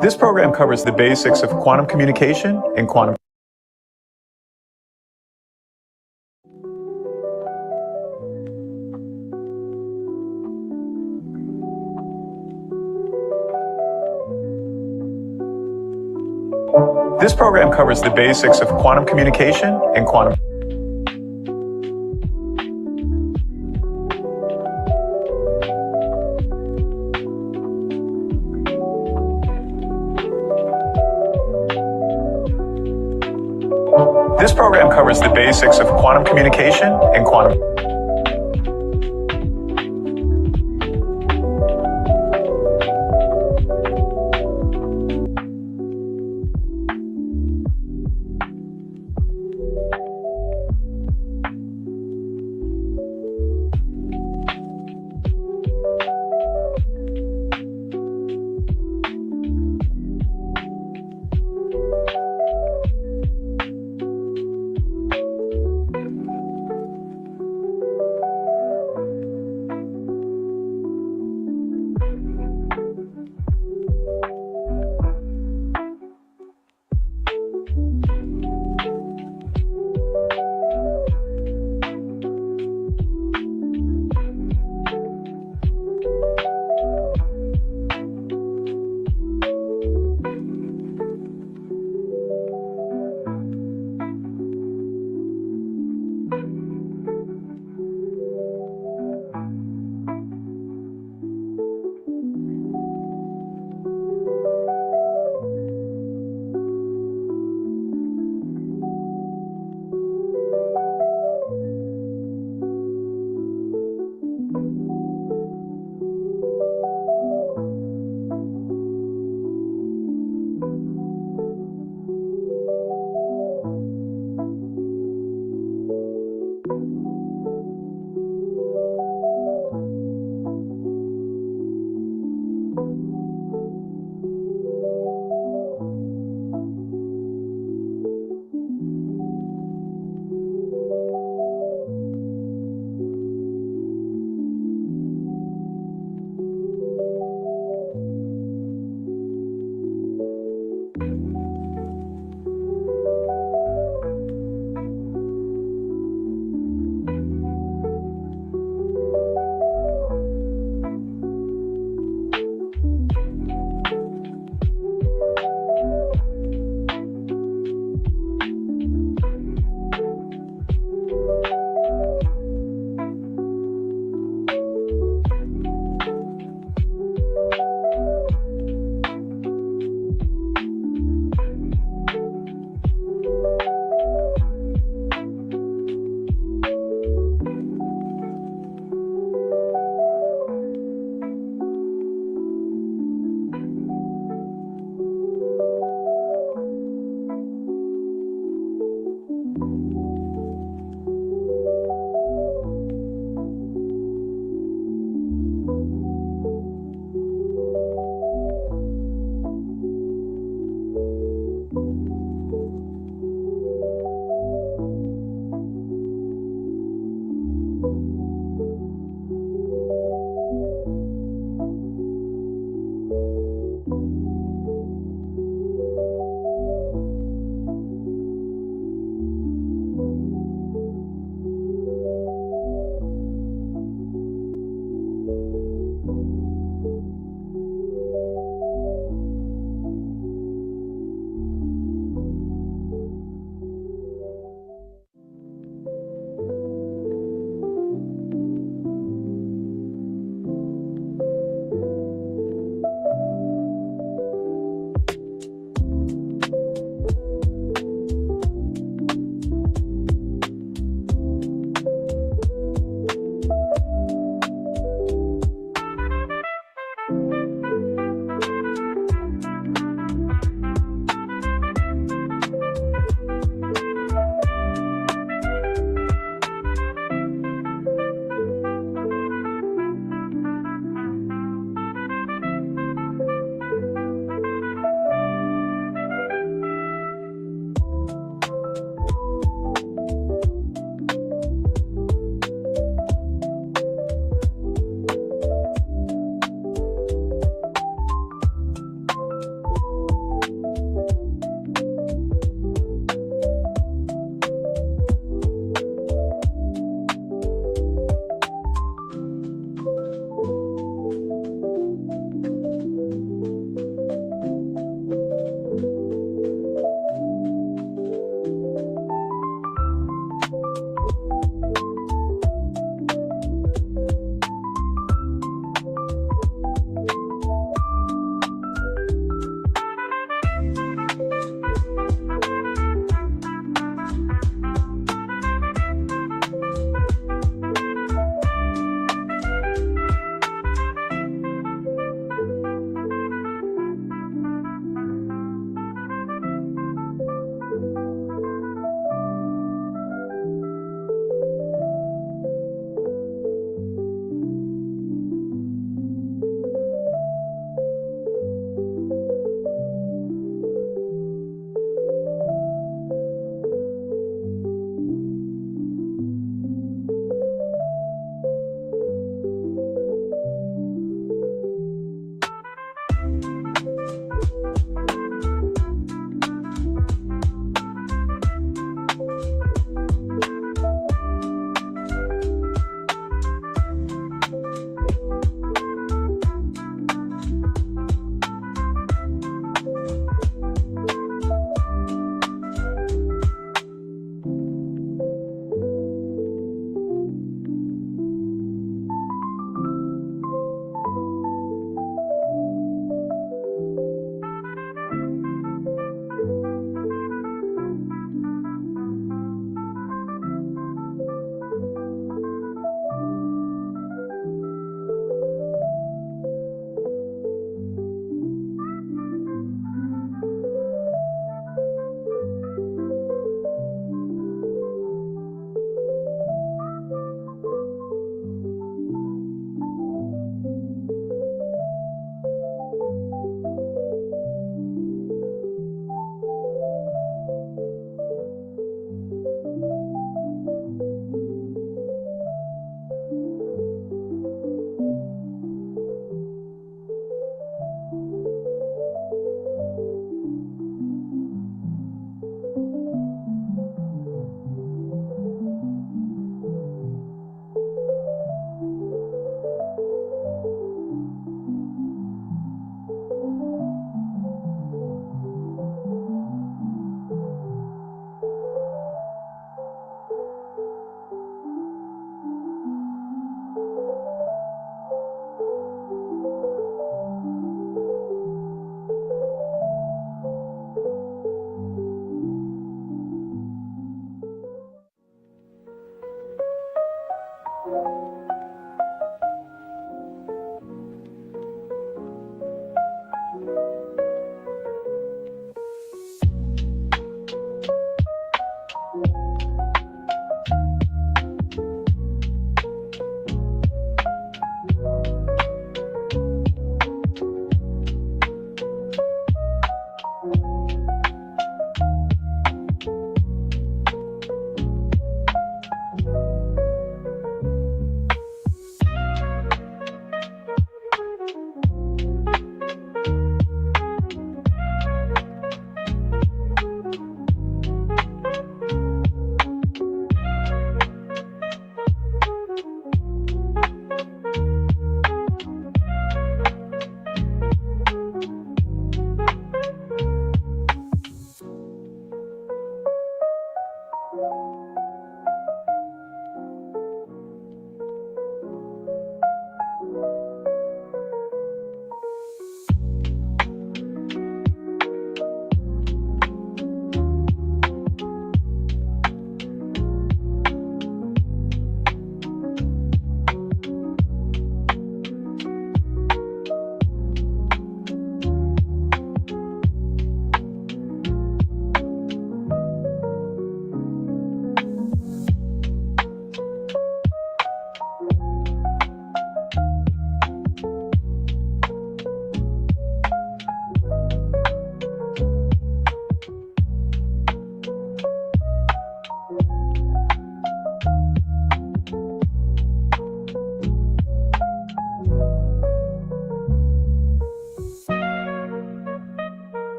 This program covers the basics of quantum communication and quantum. This program covers the basics of quantum communication and quantum. This program covers the basics of quantum communication and quantum.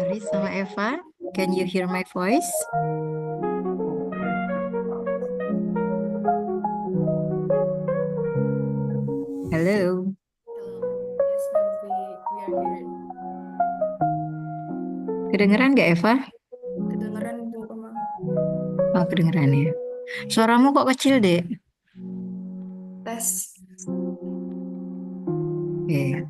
Haris sama Eva, can you hear my voice? Hello. Yes, ma'am. We are here. Kedengeran nggak Eva? Kedengeran itu, Mama. Oh, kedengeran ya. Suaramu kok kecil, Dek? Tes. Oke.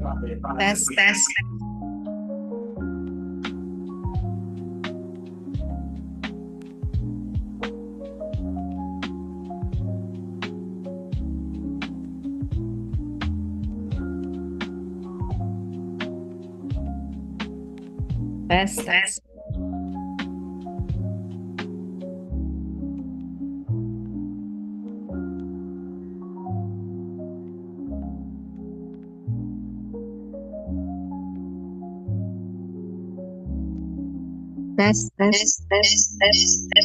Tes, tes. Tes, tes. Tes, tes.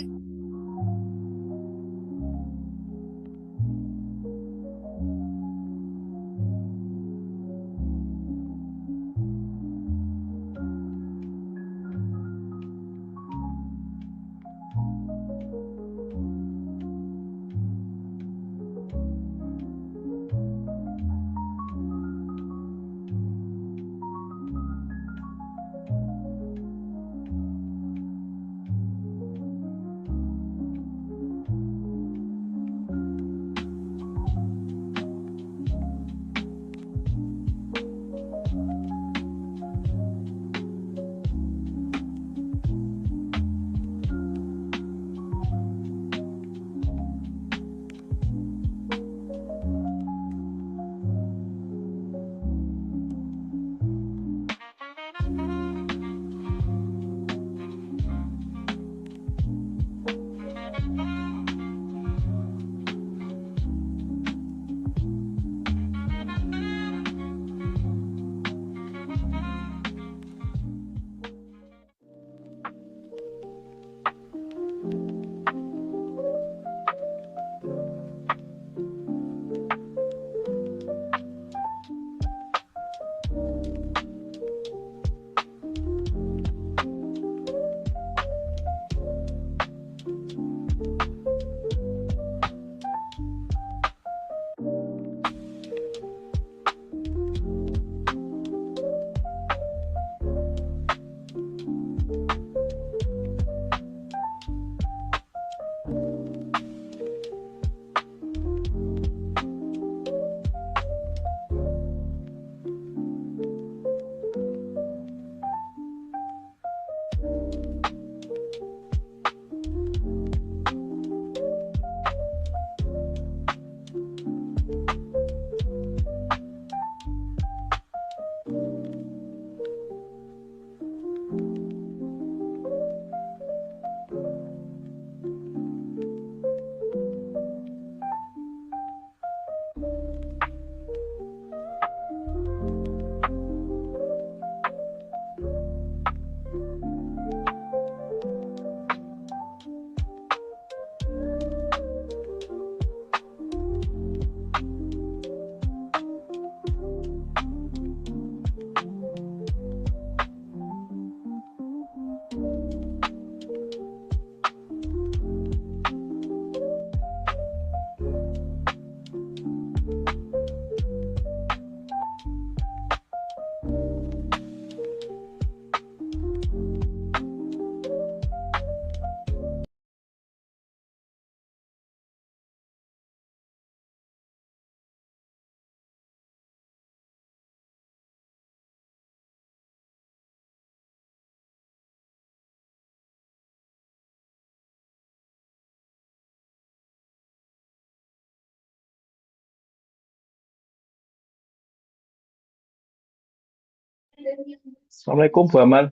Assalamualaikum Bu Amal.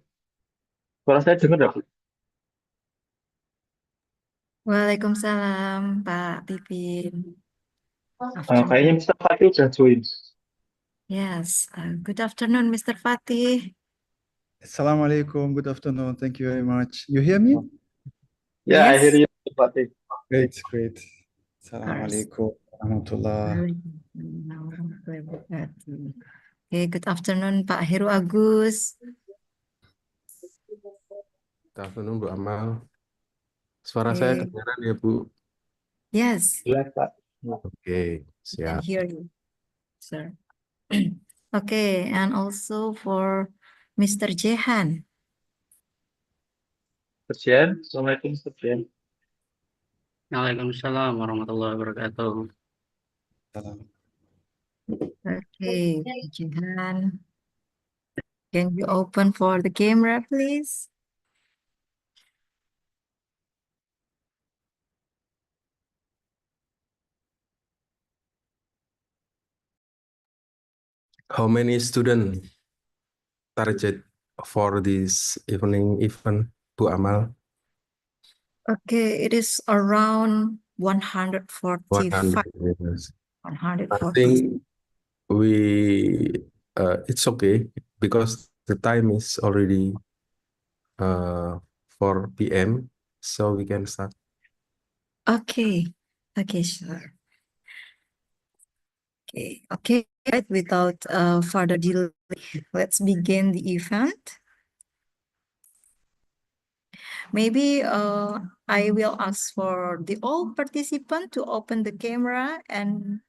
Suara saya dengar nggak Bu? Waalaikumsalam, Pak Pipin. Kayaknya Afternoon. Mr. Fatih udah join. Yes, good afternoon, Mr. Fatih. Assalamualaikum. Good afternoon. Thank you very much. You hear me? Ya, Yes. akhirnya Mr. Fatih. Great, great. First. Assalamualaikum warahmatullah. Oke, good afternoon, Pak Heru Agus. Good afternoon, Bu Amal. Suara saya Oke. kedengaran ya, Bu? Yes, Jelas Pak. Oke, I can siap. hear you, sir. Okay, and also for Mr. Jehan. Terjen. Assalamualaikum Terjen. Waalaikumsalam warahmatullahi wabarakatuh. Salam. Okay, Jihan. Can you open for the camera, please? How many students target for this evening event, Bu Amal? Okay, it is around 145. 100 years. I 140. think it's okay because the time is already 4 p.m. so we can start. Okay, okay, sure. Okay, right, without further delay, let's begin the event. Maybe I will ask for the all participants to open the camera, and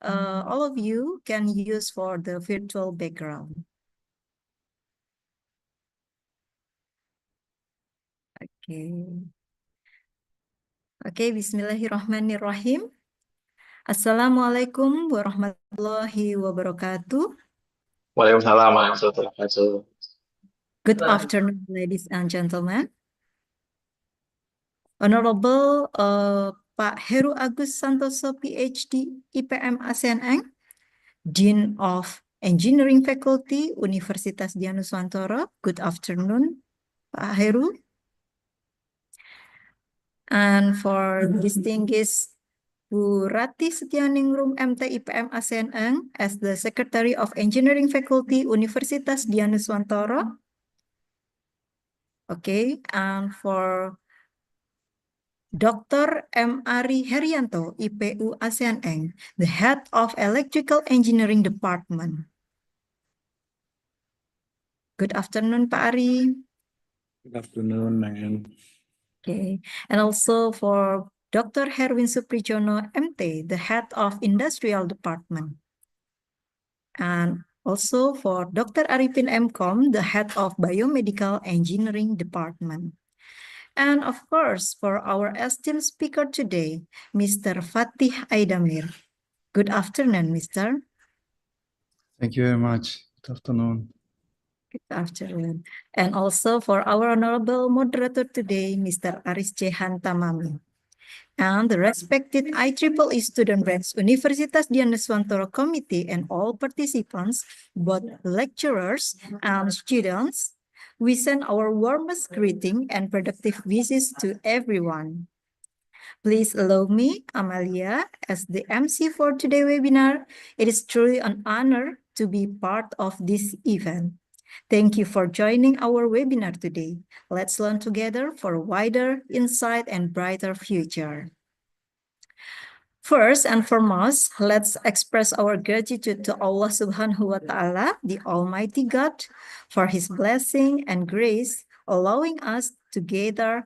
all of you can use for the virtual background. Okay, Bismillahirrahmanirrahim. Assalamualaikum warahmatullahi wabarakatuh. Waalaikumsalam warahmatullahi wabarakatuh. Good afternoon, ladies and gentlemen. Honorable Pak Heru Agus Santoso, PhD, IPM ASEAN, Dean of Engineering Faculty, Universitas Dianuswantoro. Good afternoon, Pak Heru. And for distinguished Bu Rati Setianingrum, MT IPM ASEAN as the Secretary of Engineering Faculty, Universitas Dianuswantoro. Okay, and for Dr. M. Ari Herianto, IPU ASEAN, the Head of Electrical Engineering Department. Good afternoon, Pak Ari. Good afternoon, ma'am. Okay, and also for Dr. Herwin Suprijono, MT, the Head of Industrial Department. And also for Dr. Arifin M.Com, the Head of Biomedical Engineering Department. And of course, for our esteemed speaker today, Mr. Fatih Aidamir. Good afternoon, Mr. Thank you very much. Good afternoon. Good afternoon. And also for our honorable moderator today, Mr. Aris Jehan Tamami. And the respected IEEE student reps, Universitas Dianuswantoro Committee, and all participants, both lecturers and students, we send our warmest greeting and productive wishes to everyone. Please allow me, Amalia, as the MC for today's webinar. It is truly an honor to be part of this event. Thank you for joining our webinar today. Let's learn together for a wider insight and brighter future. First and foremost, let's express our gratitude to Allah Subhanahu wa Ta'ala, the Almighty God, for His blessing and grace, allowing us to gather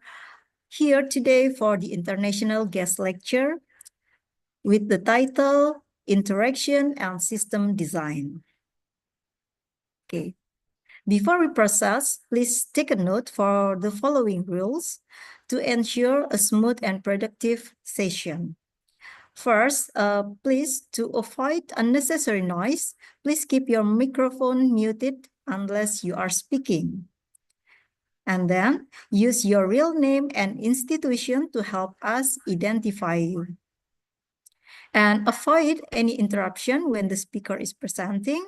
here today for the International Guest Lecture with the title Interaction and System Design. Okay. Before we process, please take a note for the following rules to ensure a smooth and productive session. First, please, to avoid unnecessary noise, please keep your microphone muted unless you are speaking. And then use your real name and institution to help us identify you. And avoid any interruption when the speaker is presenting.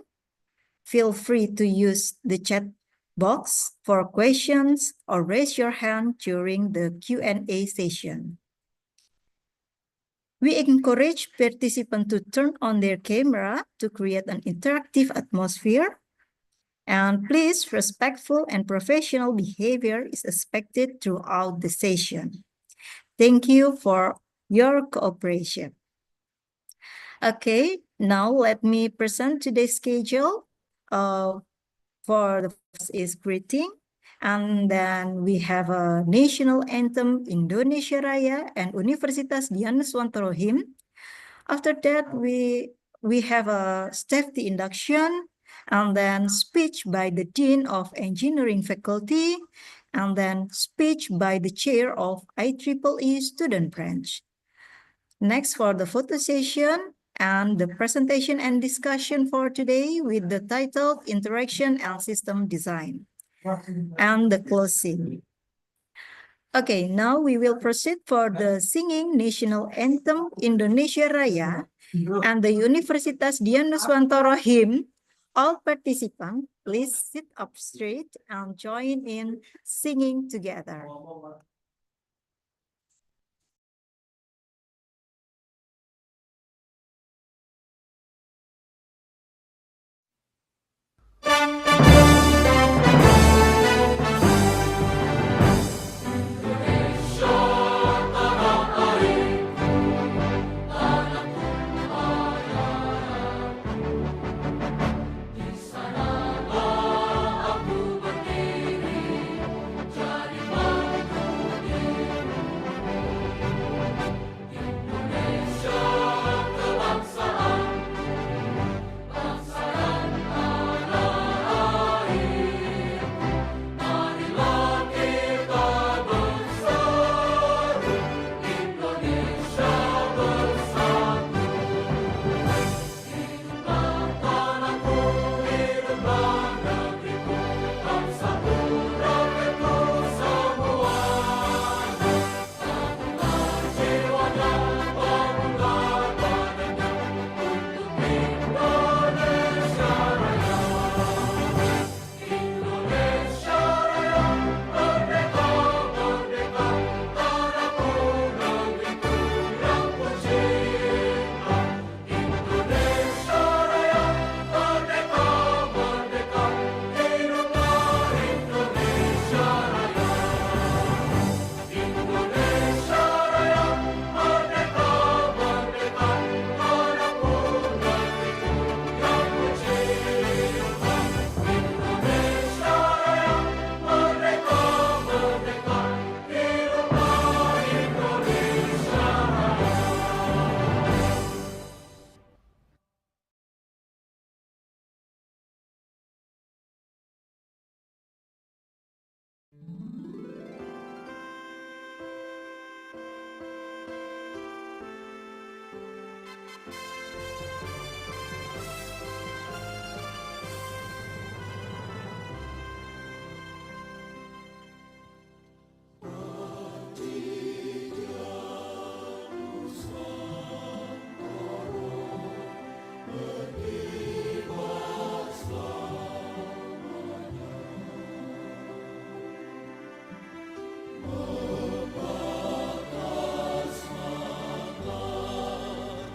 Feel free to use the chat box for questions or raise your hand during the Q&A session. We encourage participants to turn on their camera to create an interactive atmosphere. And please, respectful and professional behavior is expected throughout the session. Thank you for your cooperation. Okay, now let me present today's schedule. For the first is greeting, and then we have a national anthem, Indonesia Raya, and Universitas Dianuswantoro hymn. After that, we have a safety induction, and then speech by the Dean of Engineering Faculty, and then speech by the Chair of IEEE Student Branch. Next, for the photo session, And the presentation and discussion for today with the title Interaction and System Design and the closing. Okay, now we will proceed for the singing national anthem Indonesia Raya and the Universitas Dian Nuswantoro hymn. All participants, please sit up straight and join in singing together.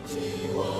Jiwa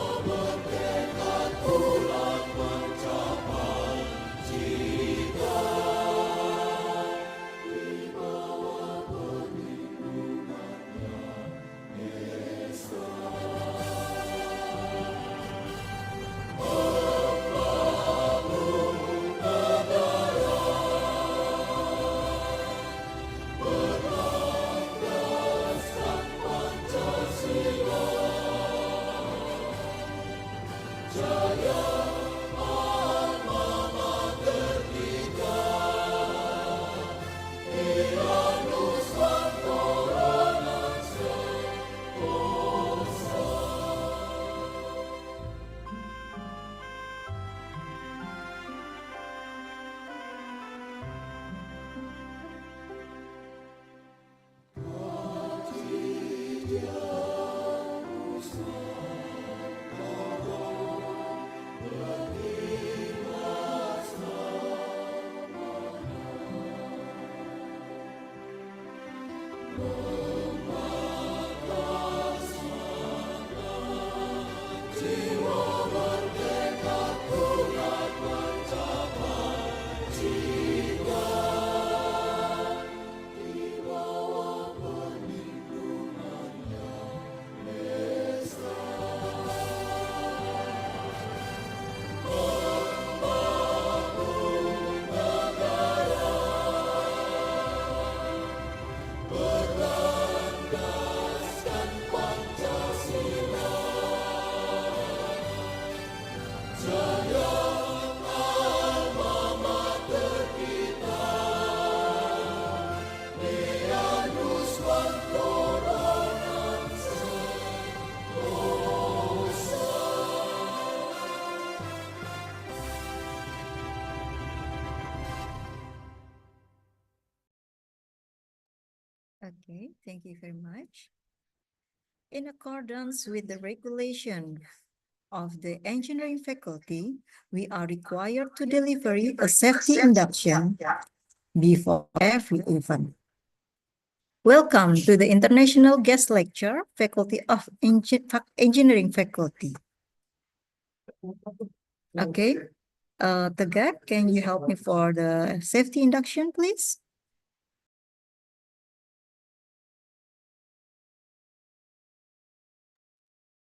Okay, thank you very much. In accordance with the regulation of the engineering faculty, we are required to deliver a safety induction before every event. Welcome to the International Guest Lecture, Faculty of Engineering Faculty. Okay, Tegak, can you help me for the safety induction, please?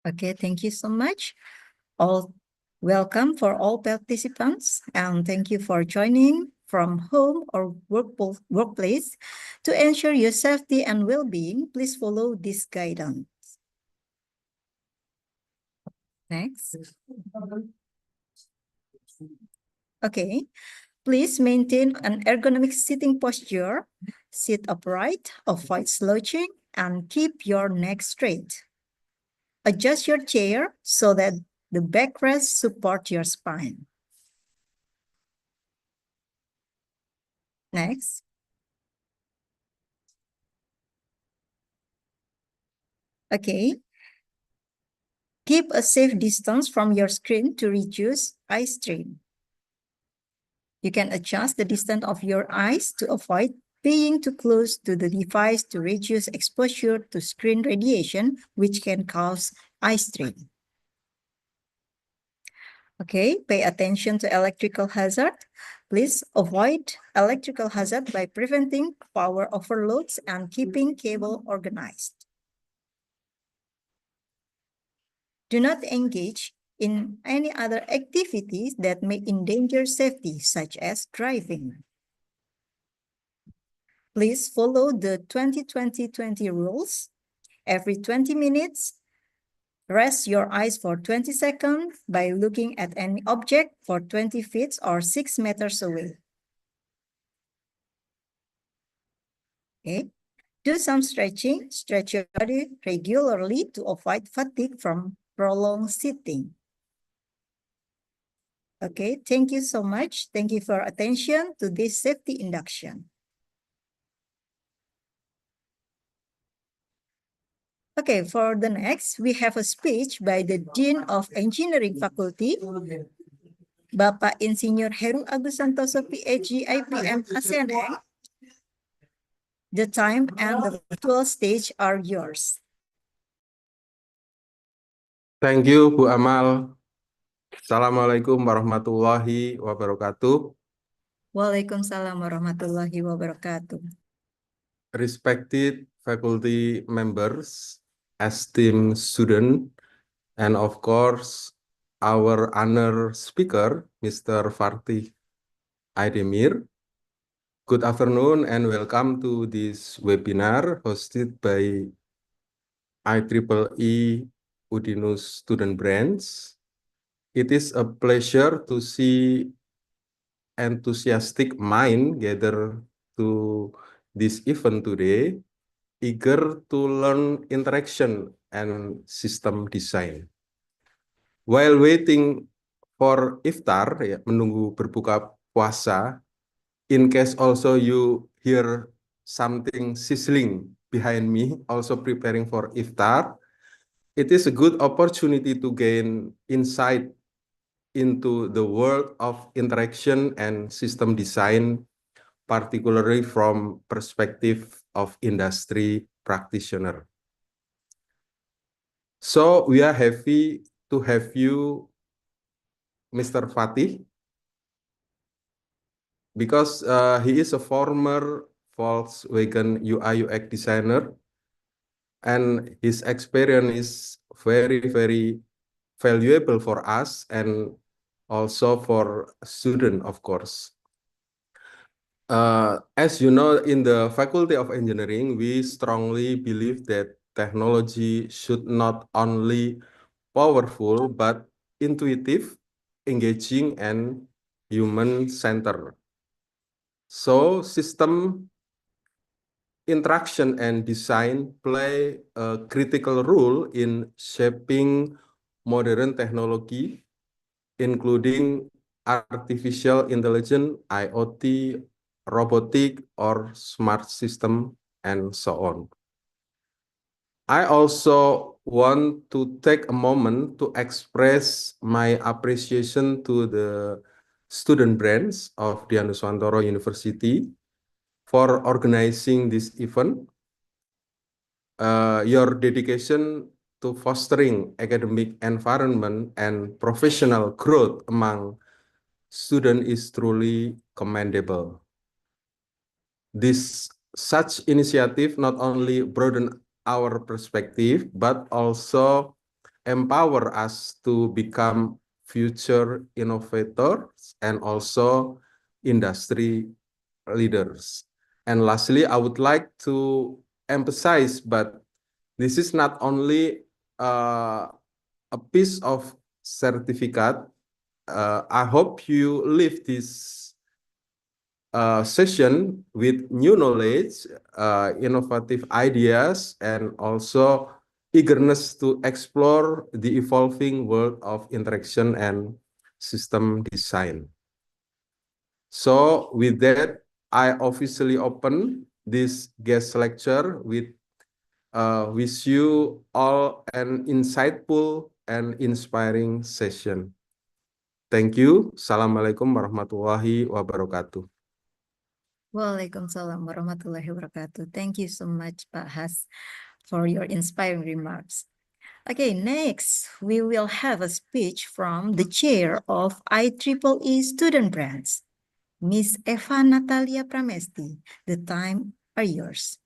Okay, thank you so much. Welcome for all participants, and thank you for joining from home or workplace. To ensure your safety and well-being, please follow this guidance. Next. Okay, please maintain an ergonomic sitting posture, sit upright, avoid slouching, and keep your neck straight. Adjust your chair so that the backrest support your spine. Next. Okay. Keep a safe distance from your screen to reduce eye strain. You can adjust the distance of your eyes to avoid being too close to the device to reduce exposure to screen radiation, which can cause eye strain. Okay, pay attention to electrical hazard. Please avoid electrical hazard by preventing power overloads and keeping cable organized. Do not engage in any other activities that may endanger safety, such as driving. Please follow the 20-20-20 rules. Every 20 minutes, rest your eyes for 20 seconds by looking at any object for 20 feet or 6 meters away. Okay. Do some stretching. Stretch your body regularly to avoid fatigue from prolonged sitting. Okay, thank you so much. Thank you for attention to this safety induction. Okay, for the next, we have a speech by the Dean of Engineering Faculty, Bapak Insinyur Heru Agus Santoso, PhD, IPM, ASEAN. The time and the virtual stage are yours. Thank you, Bu Amal. Assalamualaikum warahmatullahi wabarakatuh. Waalaikumsalam warahmatullahi wabarakatuh. Respected faculty members, esteemed student, and of course, our honor speaker, Mr. Farti Aidemir. Good afternoon and welcome to this webinar hosted by IEEE Udinus Student Branch. It is a pleasure to see enthusiastic mind gather to this event today, eager to learn interaction and system design. While waiting for iftar, ya, menunggu berbuka puasa, in case also you hear something sizzling behind me, also preparing for iftar, it is a good opportunity to gain insight into the world of interaction and system design, particularly from perspective of industry practitioner. So we are happy to have you, Mr. Fatih, because he is a former Volkswagen UI UX designer, and his experience is very, very valuable for us and also for students, of course. As you know, in the Faculty of Engineering, we strongly believe that technology should not only powerful, but intuitive, engaging, and human-centered. So system interaction and design play a critical role in shaping modern technology, including artificial intelligence, IoT, robotic, or smart system and so on. I also want to take a moment to express my appreciation to the student branch of Dianuswantoro University for organizing this event. Your dedication to fostering academic environment and professional growth among students is truly commendable. Such initiative not only broaden our perspective, but also empower us to become future innovators and also industry leaders. And lastly, I would like to emphasize, but this is not only a piece of certificate. I hope you leave this session with new knowledge, innovative ideas, and also eagerness to explore the evolving world of interaction and system design. So with that, I officially open this guest lecture with wish you all an insightful and inspiring session. Thank you. Assalamualaikum warahmatullahi wabarakatuh. Waalaikumsalam warahmatullahi wabarakatuh. Thank you so much, Pak Has, for your inspiring remarks. Okay, next, we will have a speech from the chair of IEEE Student Branch, Miss Eva Natalia Pramesti. The time are yours.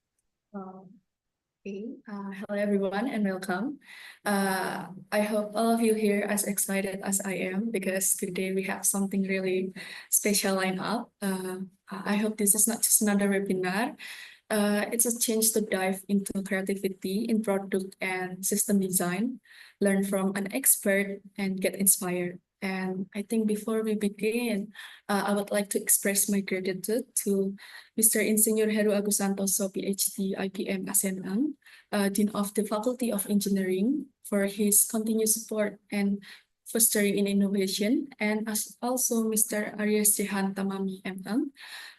Hello everyone and welcome. I hope all of you here as excited as I am because today we have something really special lined up. I hope this is not just another webinar. It's a chance to dive into creativity in product and system design, learn from an expert and get inspired. And I think before we begin, I would like to express my gratitude to Mr. Insinyur Heru Agus Santoso, PhD, IPM SNM, Dean of the Faculty of Engineering, for his continued support and fostering in innovation, and also Mr. Aries Jehan Tamami, MM,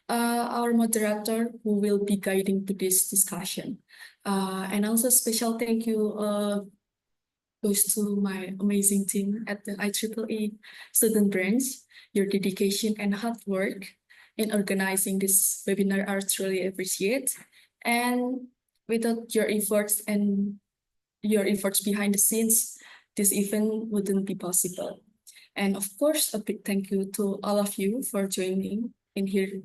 our moderator who will be guiding to this discussion. And also special thank you goes to my amazing team at the IEEE Student Branch. Your dedication and hard work in organizing this webinar are truly appreciated. And without your efforts behind the scenes, this event wouldn't be possible. And of course, a big thank you to all of you for joining in here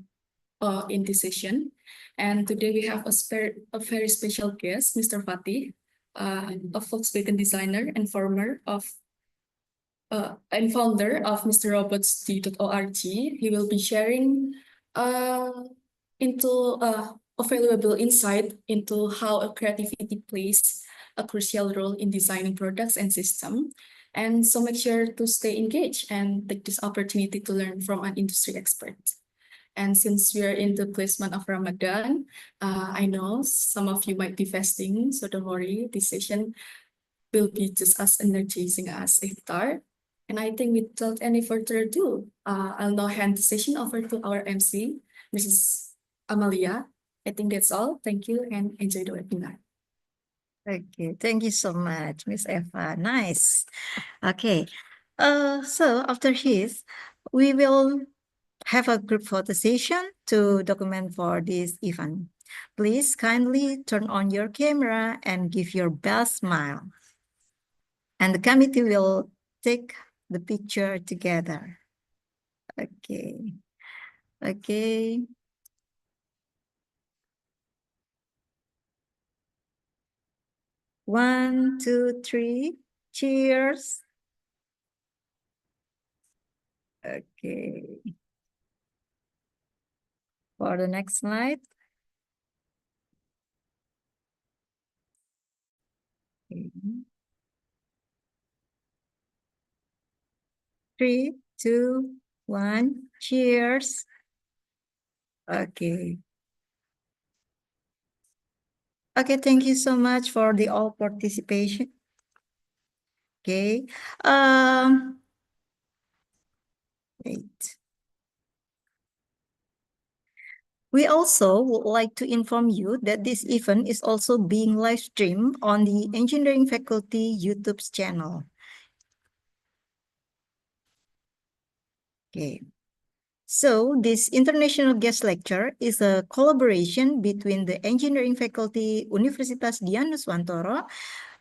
in this session. And today we have a very special guest, Mr. Fatih, a Volkswagen designer and founder of MrRobots.org. He will be sharing into a valuable insight into how creativity plays a crucial role in designing products and systems. And so make sure to stay engaged and take this opportunity to learn from an industry expert. And since we are in the placement of Ramadan, I know some of you might be fasting, so don't worry, this session will be just as energizing as iftar. And I think without any further ado, I'll now hand the session over to our MC, Mrs. Amalia. I think that's all. Thank you and enjoy the webinar. Okay, thank you so much, Miss Eva. Nice. Okay, so after his, we will have a group photo session to document for this event. Please kindly turn on your camera and give your best smile. And the committee will take the picture together. Okay. Okay. One, two, three. Cheers. Okay. For the next slide. Okay. 3, 2, 1. Cheers. Okay. Okay, thank you so much for the all participation. Okay. Wait. We also would like to inform you that this event is also being live streamed on the Engineering Faculty YouTube channel. Okay. So this international guest lecture is a collaboration between the Engineering Faculty Universitas Dian Nuswantoro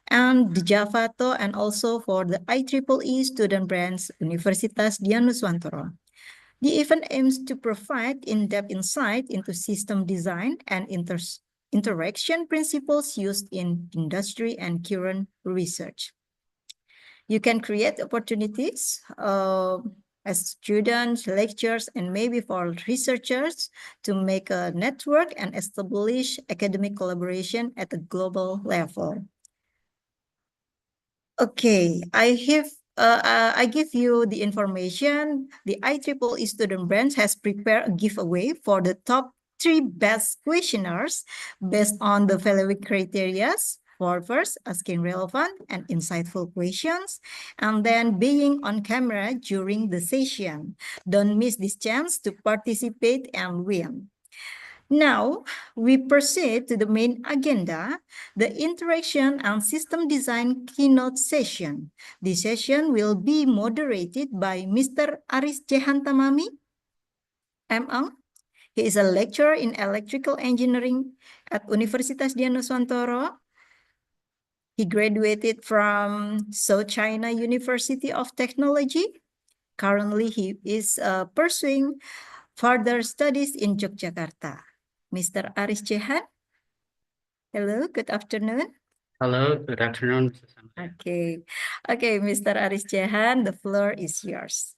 and the Javato, and also for the IEEE student branch Universitas Dian Nuswantoro. The event aims to provide in-depth insight into system design and interaction principles used in industry and current research. You can create opportunities as students, lecturers, and maybe for researchers to make a network and establish academic collaboration at a global level. Okay, I give you the information. The IEEE student branch has prepared a giveaway for the top 3 best questionnaires based on the following criteria. For first, asking relevant and insightful questions, and then being on camera during the session. Don't miss this chance to participate and win. Now, we proceed to the main agenda, the interaction and system design keynote session. This session will be moderated by Mr. Aris Jehan Tamami, MA. He is a lecturer in electrical engineering at Universitas Dian Nuswantoro. He graduated from South China University of Technology. Currently, he is pursuing further studies in Yogyakarta. Mr. Aris Jehan. Hello, good afternoon. Hello, good afternoon, Mrs. Amalia. Okay, Mr. Aris Jehan, the floor is yours.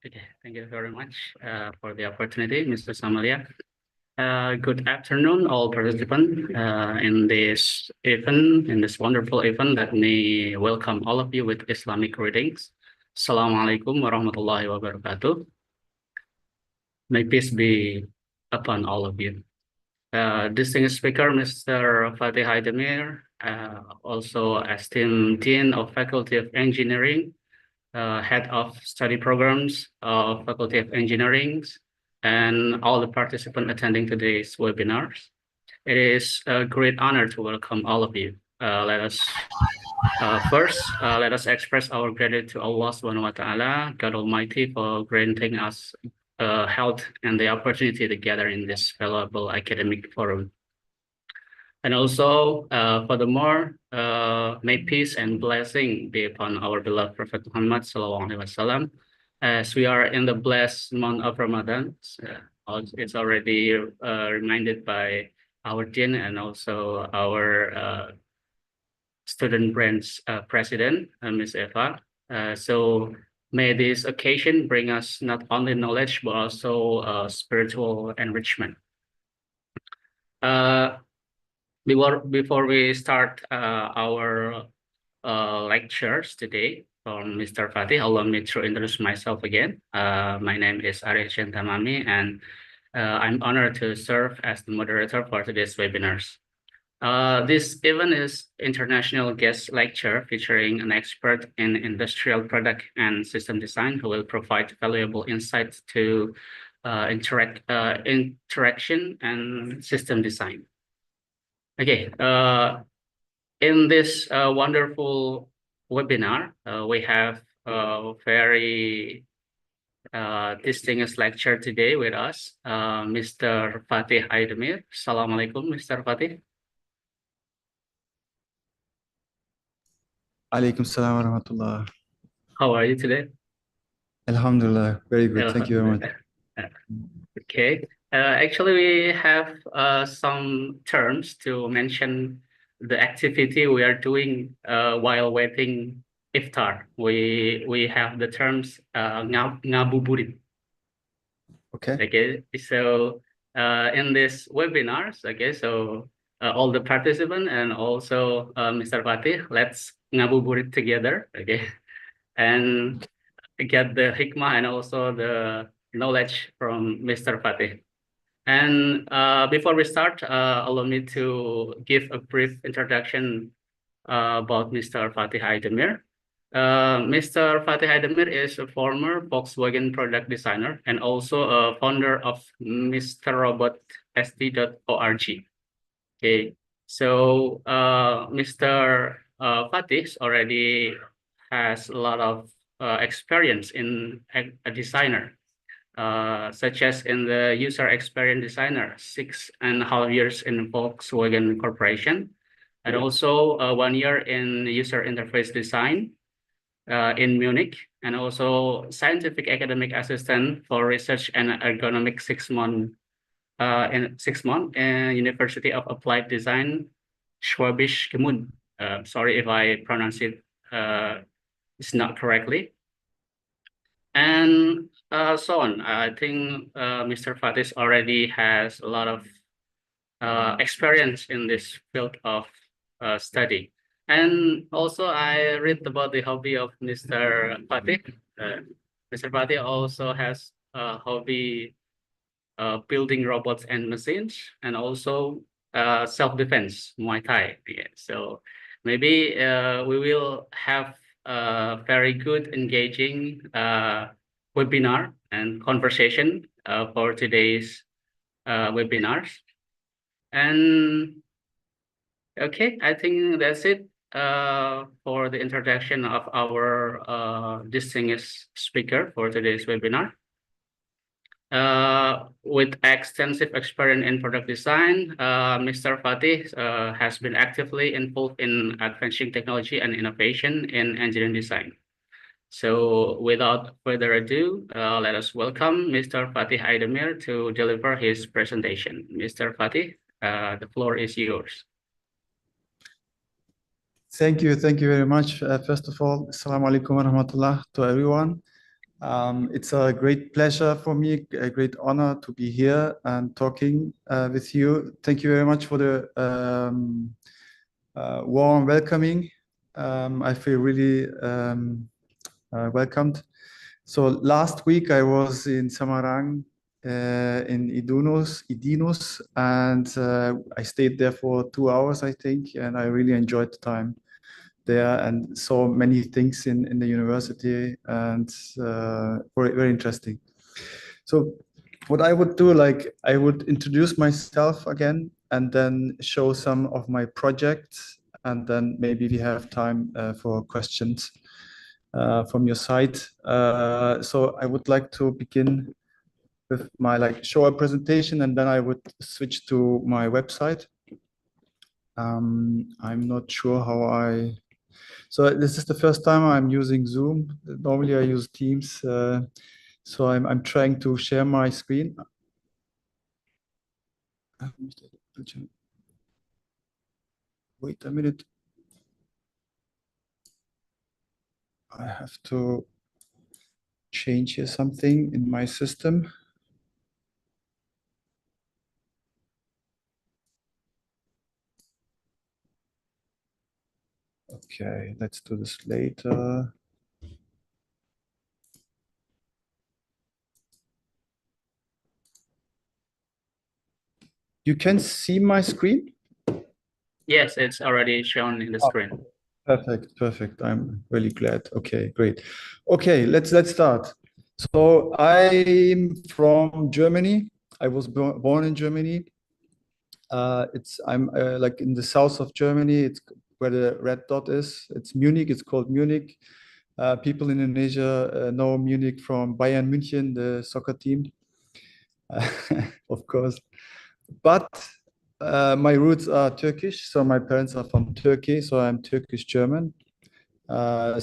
Okay, thank you very much for the opportunity, Mr. Amalia. Good afternoon, all participants in this event, in this wonderful event. Let me welcome all of you with Islamic greetings. Assalamualaikum warahmatullahi wabarakatuh. May peace be upon all of you. Distinguished speaker, Mr. Fatih Haidemir, also esteemed Dean of Faculty of Engineering, Head of Study Programs of Faculty of Engineering, and all the participants attending today's webinars. It is a great honor to welcome all of you. Let us express our gratitude to Allah Subhanahu wa Ta'ala, God Almighty, for granting us health and the opportunity to gather in this valuable academic forum. And also, furthermore, may peace and blessing be upon our beloved Prophet Muhammad Sallallahu Alaihi Wasallam. As we are in the blessed month of Ramadan, it's already reminded by our dean and also our student branch president, Ms. Eva. So may this occasion bring us not only knowledge, but also spiritual enrichment. Before we start our lectures today from Mr. Fatih, allow me to introduce myself again. My name is Aris Jehan Tamami, and I'm honored to serve as the moderator for today's webinars. This event is international guest lecture featuring an expert in industrial product and system design who will provide valuable insights to interaction and system design. Okay, in this wonderful webinar, we have a very distinguished lecturer today with us, Mr. Fatih Haidemir. Assalamualaikum, Mr. Fatih. Alaikum salam wa rahmatullah. How are you today? Alhamdulillah, very good. Thank you very much. Okay. Actually, we have some terms to mention the activity we are doing while waiting iftar. We have the terms ngabuburit. Okay. So in this webinars, okay, so all the participants and also Mr. Fatih, let's ngabuburit together, okay, and get the hikmah and also the knowledge from Mr. Fatih. And before we start, allow me to give a brief introduction about Mr. Fatih Haidemir. Mr. Fatih Aydemir is a former Volkswagen product designer and also a founder of MrRobotST.org. Okay, so Mr. Fatih already has a lot of experience in a designer, such as in the user experience designer, 6.5 years in Volkswagen Corporation, and also 1 year in user interface design in Munich, and also scientific academic assistant for research and ergonomic 6 months in University of Applied Design, Schwäbisch Gmünd. Sorry if I pronounce it it's not correctly. And so on. I think Mr. Fatis already has a lot of experience in this field of study. And also I read about the hobby of Mr. Fatih. Mr. Fatih also has a hobby building robots and machines, and also self-defense, Muay Thai. Yeah. So maybe we will have a very good, engaging webinar and conversation for today's webinars. And okay, I think that's it for the introduction of our distinguished speaker for today's webinar. With extensive experience in product design, Mr. Fatih has been actively involved in advancing technology and innovation in engineering design. So without further ado, let us welcome Mr. Fatih Aydemir to deliver his presentation. Mr. Fatih, the floor is yours. Thank you very much. First of all, Assalamu alaikum wa rahmatullah to everyone. It's a great pleasure for me, a great honor to be here and talking with you. Thank you very much for the warm welcoming. I feel really welcomed. So last week I was in Samarang, in Idinus, and I stayed there for 2 hours, I think, and I really enjoyed the time there and saw many things in the university, and very interesting. So what I would do, like, I would introduce myself again and then show some of my projects, and then maybe we have time for questions from your side. So I would like to begin with my show a presentation, and then I would switch to my website. I'm not sure how so this is the first time I'm using Zoom. Normally I use Teams. So I'm trying to share my screen. Wait a minute. I have to change here something in my system. Okay, let's do this later. You can see my screen? Yes, it's already shown in the screen. Perfect. I'm really glad. Okay, great. Okay, let's start. So I'm from Germany. I was born in Germany. I'm like in the south of Germany. It's where the red dot is. It's Munich. It's called Munich. People in Indonesia know Munich from Bayern München, the soccer team, of course. But my roots are Turkish, so my parents are from Turkey, so I'm Turkish German. I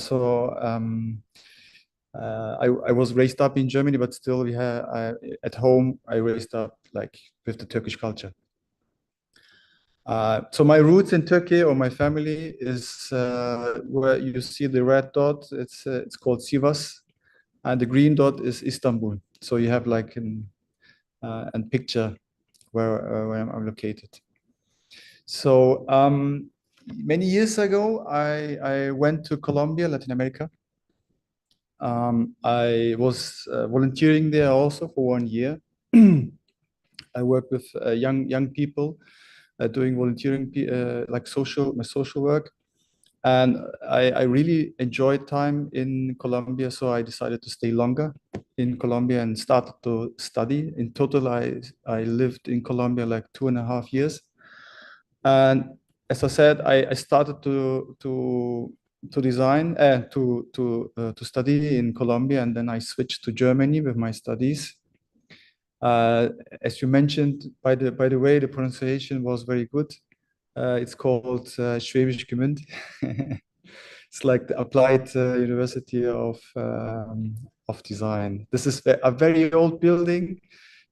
was raised up in Germany, but still at home I raised up like with the Turkish culture. So my roots in Turkey, or my family, is where you see the red dot. It's called Sivas, and the green dot is Istanbul. So you have like a picture where I'm located. So many years ago, I went to Colombia, Latin America. I was volunteering there also for 1 year. I worked with young people doing volunteering, like social work. And I really enjoyed time in Colombia, so I decided to stay longer in Colombia and started to study. In total, I lived in Colombia like 2.5 years. And as I said, I started to design to study in Colombia, and then I switched to Germany with my studies. As you mentioned, by the way, the pronunciation was very good. It's called Schwäbisch Gmünd. It's like the Applied University of Design. This is a very old building.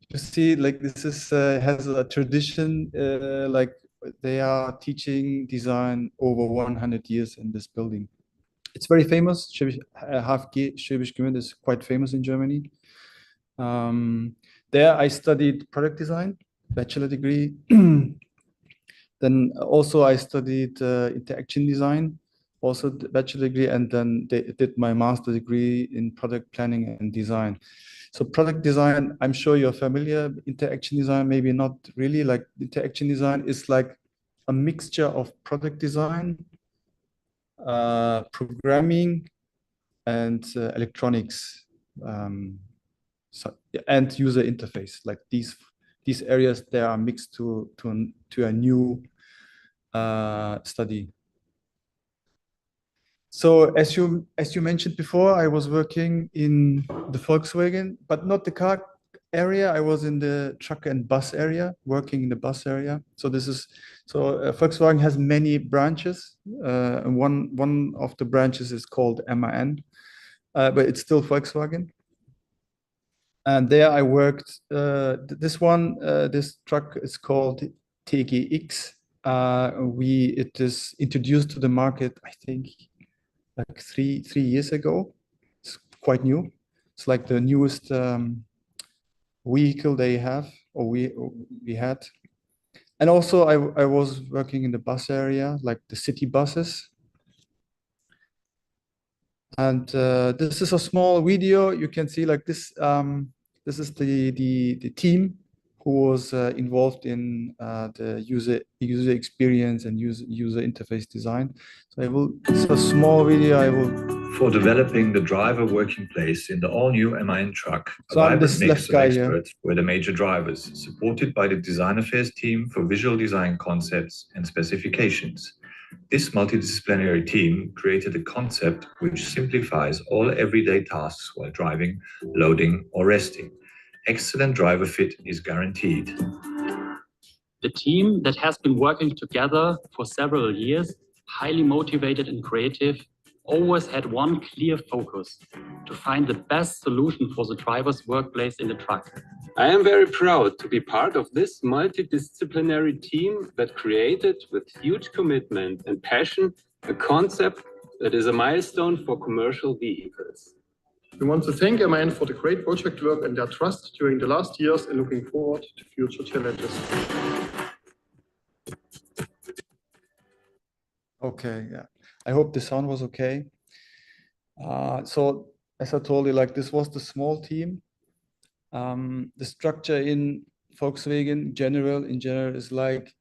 You see, like this is has a tradition. Like they are teaching design over 100 years in this building. It's very famous. Schwäbisch Gmünd is quite famous in Germany. There I studied product design, bachelor degree. Then also I studied interaction design, also the bachelor degree, and then did my master degree in product planning and design. So product design, I'm sure you're familiar. Interaction design, maybe not really. Like interaction design is like a mixture of product design, programming, and electronics, and user interface. Like these areas, they are mixed to a new study. So as you mentioned before, I was working in the Volkswagen, but not the car area. I was in the truck and bus area, working in the bus area. So Volkswagen has many branches. One of the branches is called MAN, but it's still Volkswagen. And there I worked. This truck is called TGX. It is introduced to the market, I think, like three years ago. It's quite new. It's like the newest vehicle they have, or we had. And also I was working in the bus area, like the city buses. And this is a small video. You can see like this. This is the team who was involved in the user experience and user interface design. So it's a small video. For developing the driver working place in the all-new MAN truck, So I'm this mix left of guy here. experts were the major drivers, supported by the design affairs team for visual design concepts and specifications. This multidisciplinary team created a concept which simplifies all everyday tasks while driving, loading, or resting. Excellent driver fit is guaranteed. The team that has been working together for several years, highly motivated and creative, always had one clear focus: to find the best solution for the driver's workplace in the truck. I am very proud to be part of this multidisciplinary team that created, with huge commitment and passion, a concept that is a milestone for commercial vehicles. We want to thank MAN for the great project work and their trust during the last years, and looking forward to future challenges. Okay, yeah. I hope the sound was okay. So as I told you, like this was the small team. The structure in Volkswagen in general is like,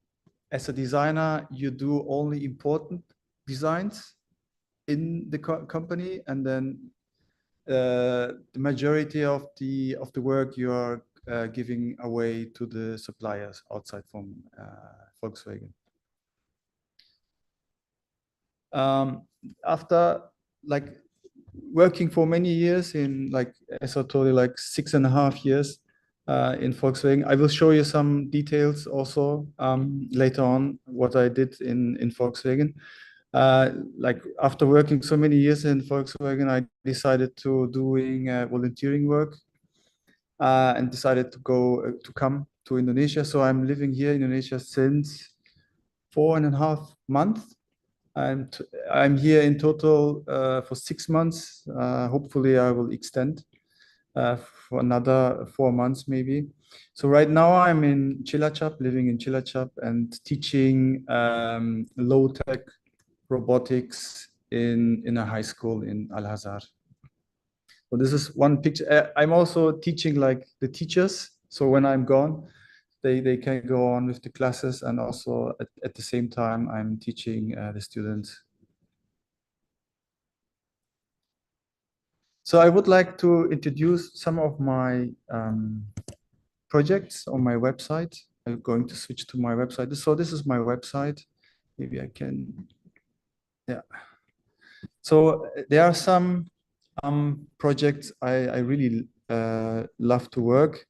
as a designer, you do only important designs in the company, and then the majority of the work you are giving away to the suppliers outside from Volkswagen. After like working for many years in, like, as I told you, like 6.5 years in Volkswagen, I will show you some details also later on what I did in Volkswagen. Like after working so many years in Volkswagen, I decided to doing volunteering work and decided to come to Indonesia. So I'm living here in Indonesia since 4.5 months. I'm here in total for 6 months. Hopefully I will extend for another 4 months maybe. So right now I'm in Cilacap, living in Cilacap, and teaching low-tech robotics in a high school in Al-Azhar. So this is one picture. I'm also teaching like the teachers. So when I'm gone, they can go on with the classes, and also at the same time I'm teaching the students. So I would like to introduce some of my projects on my website. I'm going to switch to my website. So this is my website. Maybe I can, yeah. So there are some projects I really love to work.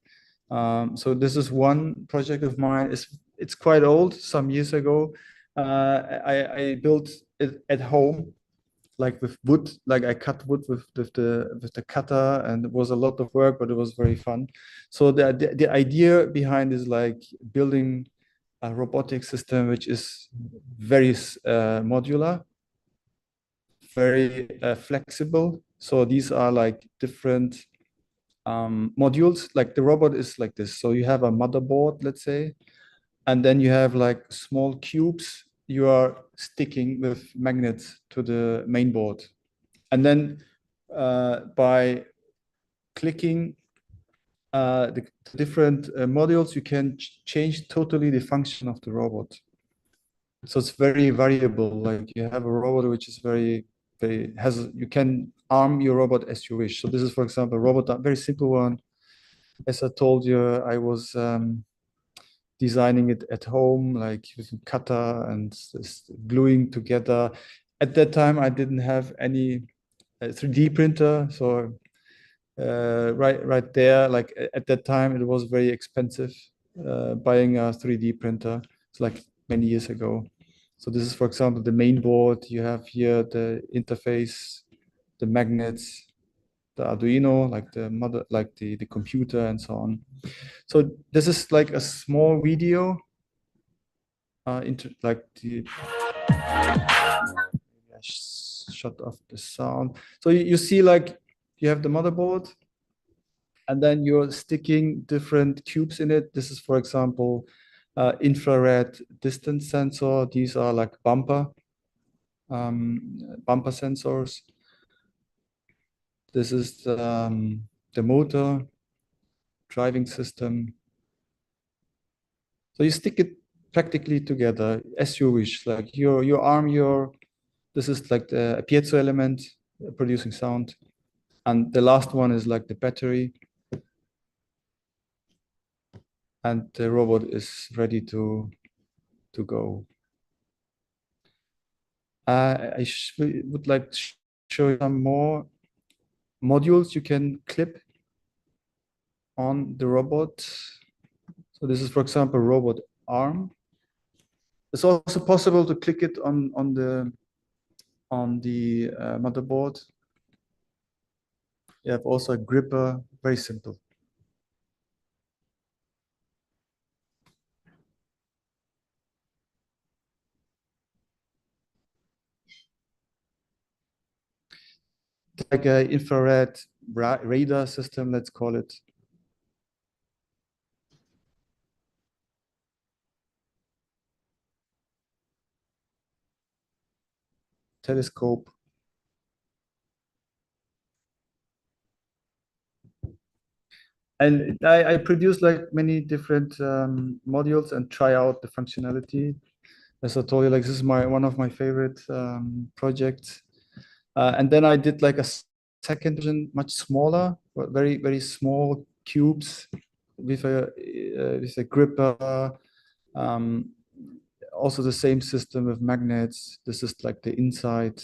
So this is one project of mine. It's quite old, some years ago. I built it at home, like with wood. Like I cut wood with the cutter, and it was a lot of work, but it was very fun. So the idea behind is like building a robotic system which is very modular, very flexible. So these are like different modules. Like the robot is like this. So you have a motherboard, let's say, and then you have like small cubes you are sticking with magnets to the main board. And then by clicking the different modules, you can change totally the function of the robot. So it's very variable. Like you have a robot which is you can arm your robot as you wish. So this is, for example, a robot, a very simple one. As I told you, I was designing it at home, like using cutter and gluing together. At that time, I didn't have any 3D printer. So right there, like at that time, it was very expensive buying a 3D printer. It's like many years ago. So this is, for example, the main board. You have here the interface, the magnets, the Arduino, like the computer and so on. So this is like a small video like the shut off the sound. So you see, like you have the motherboard, and then you're sticking different cubes in it. This is, for example, infrared distance sensor. These are like bumper sensors. This is the motor, driving system. So you stick it practically together as you wish. Like you arm this is like a piezo element producing sound. And the last one is like the battery. And the robot is ready to go. I would like to show you some more modules you can clip on the robot. So this is, for example, robot arm. It's also possible to click it on the motherboard. You have also a gripper, very simple. Like an infrared radar system, let's call it. Telescope. And I produce like many different modules and try out the functionality. As I told you, like this is one of my favorite projects. And then I did like a second version, much smaller, but very, very small cubes with a gripper. Also the same system with magnets. This is like the inside.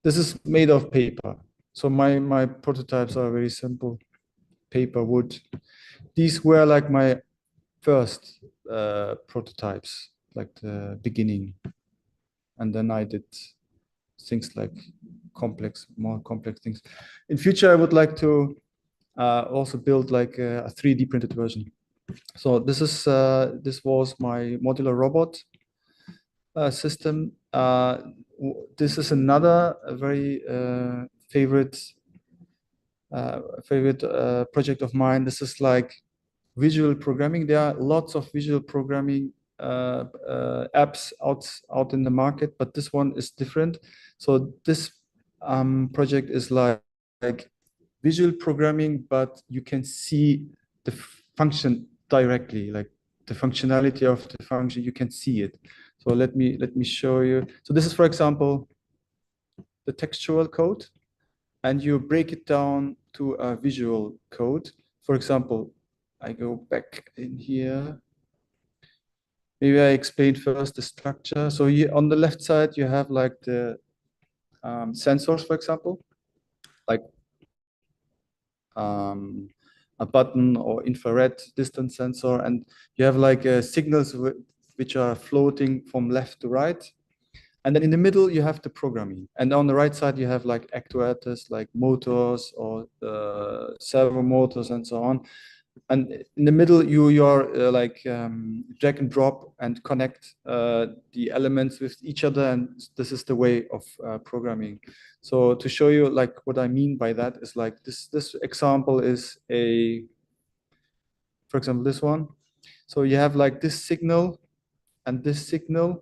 This is made of paper. So my prototypes are very simple. Paper, wood. These were like my first prototypes, like the beginning. And then I did things like more complex things. In future, I would like to also build like a 3D printed version. So this was my modular robot system. This is another very favorite project of mine. This is like visual programming. There are lots of visual programming apps out in the market, but this one is different. So this project is like visual programming, but you can see the function directly, like the functionality of the function, you can see it. So let me show you. So this is, for example, the textual code. and you break it down to a visual code. For example, I go back in here. Maybe I explain first the structure. So here on the left side, you have like the sensors, for example, like a button or infrared distance sensor, and you have like signals which are floating from left to right. And then in the middle, you have the programming. And on the right side, you have like actuators, like motors or servo motors and so on. And in the middle, you are drag and drop and connect the elements with each other. And this is the way of programming. So to show you like what I mean by that is like this example is for example, this one. So you have like this signal and this signal.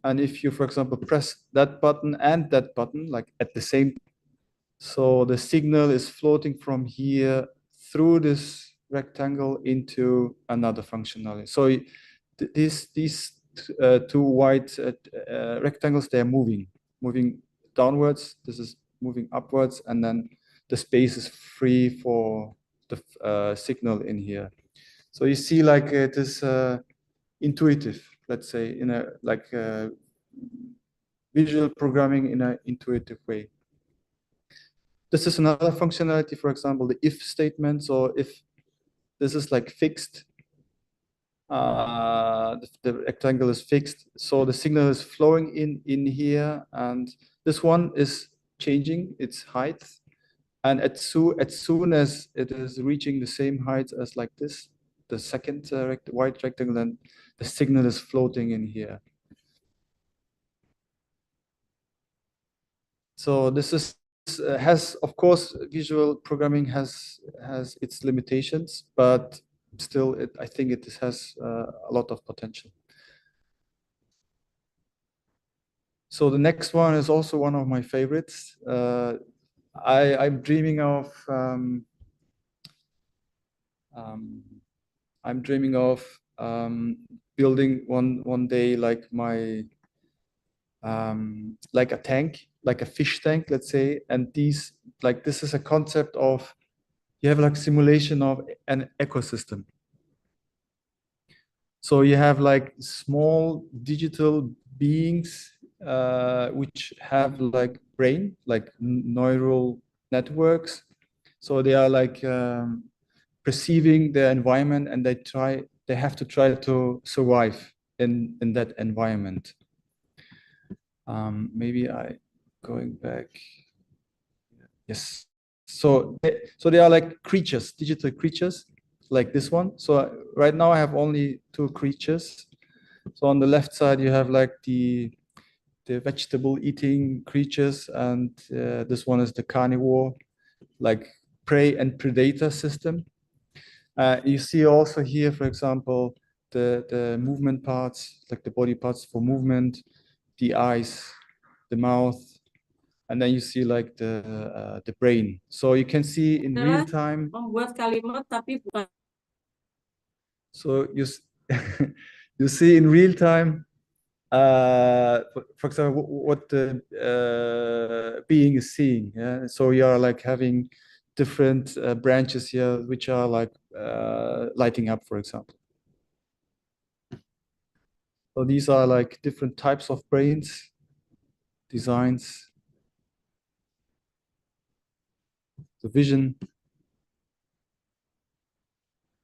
And if you, for example, press that button and that button, like at the same, so the signal is floating from here through this rectangle into another functionality. So these two white rectangles, they're moving downwards. This is moving upwards, and then the space is free for the signal in here. So you see, like it is intuitive. Let's say in a visual programming in an intuitive way. This is another functionality, for example, the if statement. So if this is like fixed, the rectangle is fixed, so the signal is flowing in here, and this one is changing its height, and as soon as it is reaching the same height as like this, the second white rectangle, then the signal is floating in here. So this is has, of course, visual programming has its limitations, but still, I think it has a lot of potential. So the next one is also one of my favorites. I'm dreaming of building one day like my like a tank, like a fish tank, let's say. And this is a concept of, you have like simulation of an ecosystem. So you have like small digital beings which have like brain, like neural networks. So they are like perceiving their environment, and they have to try to survive in that environment. Maybe going back. Yes. So they are like creatures, digital creatures, like this one. So right now I have only two creatures. So on the left side you have like the vegetable eating creatures, and this one is the carnivore, like prey and predator system. You see also here, for example, the movement parts, like the body parts for movement, the eyes, the mouth, and then you see like the brain. So you can see in real time. Membuat kalimat tapi bukan. So you see in real time, for example, what the being is seeing. Yeah. So you are like having different branches here, which are like lighting up, for example. So these are like different types of brains, designs, the vision.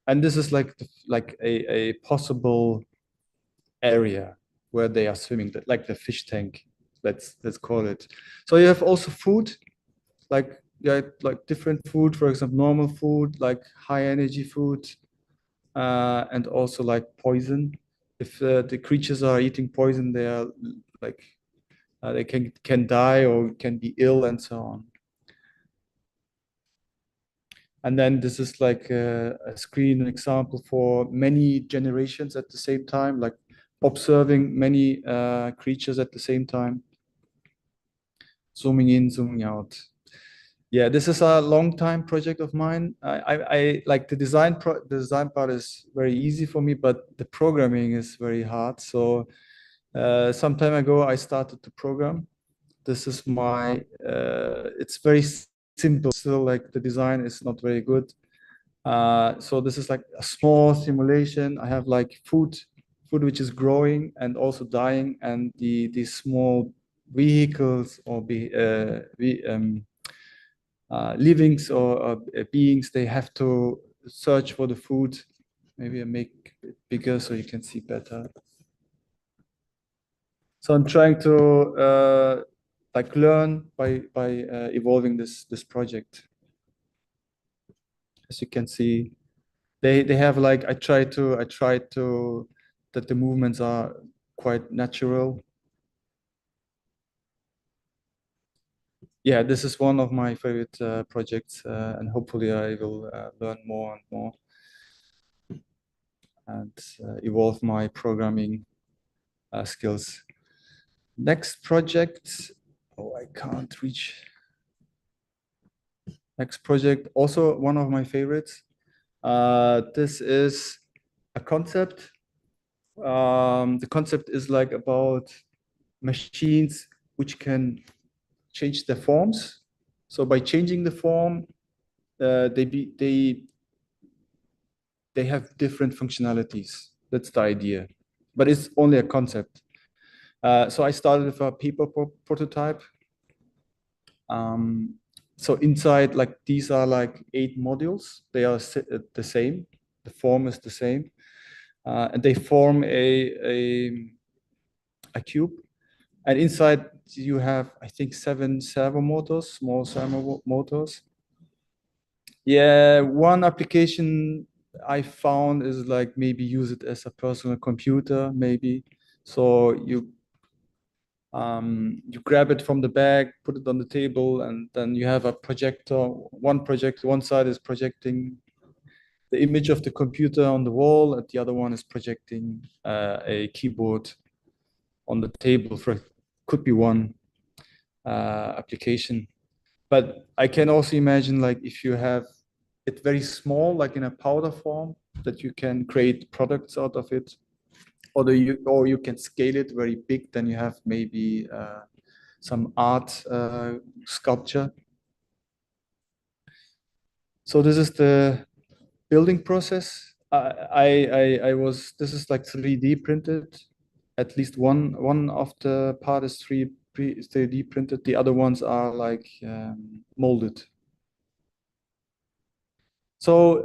And this is like a possible area where they are swimming, like the fish tank, let's call it. So you have also food, like different food, for example, normal food, like high energy food, and also like poison. If the creatures are eating poison, they are like they can die or can be ill and so on. And then this is like a screen example for many generations at the same time, like observing many creatures at the same time, zooming in, zooming out. Yeah, this is a long time project of mine. I like the design part is very easy for me, but the programming is very hard. So some time ago I started to program. This is my it's very simple. Still, like the design is not very good. So this is like a small simulation. I have like food which is growing and also dying, and the small vehicles or livings or beings, they have to search for the food. Maybe I make it bigger so you can see better. So I'm trying to like learn by evolving this project. As you can see, they have like I try to that the movements are quite natural. Yeah, this is one of my favorite projects, and hopefully I will learn more and more and evolve my programming skills. Next project, oh, I can't reach. Next project, also one of my favorites. This is a concept. The concept is like about machines which can change their forms. So by changing the form, they have different functionalities. That's the idea, but it's only a concept. So I started with a paper prototype. So inside, like these are like 8 modules. They are the same. The form is the same, and they form a cube. And inside you have, I think, 7 servo motors, small servo motors. Yeah, one application I found is like maybe use it as a personal computer, maybe. So you grab it from the bag, put it on the table, and then you have a projector. One side is projecting the image of the computer on the wall, and the other one is projecting a keyboard on the table. Could be one application. But I can also imagine, like, if you have it very small, like in a powder form, that you can create products out of it, or you can scale it very big. Then you have maybe some art sculpture. So this is the building process. This is like 3D printed. At least one of the part is 3D printed. The other ones are like molded. So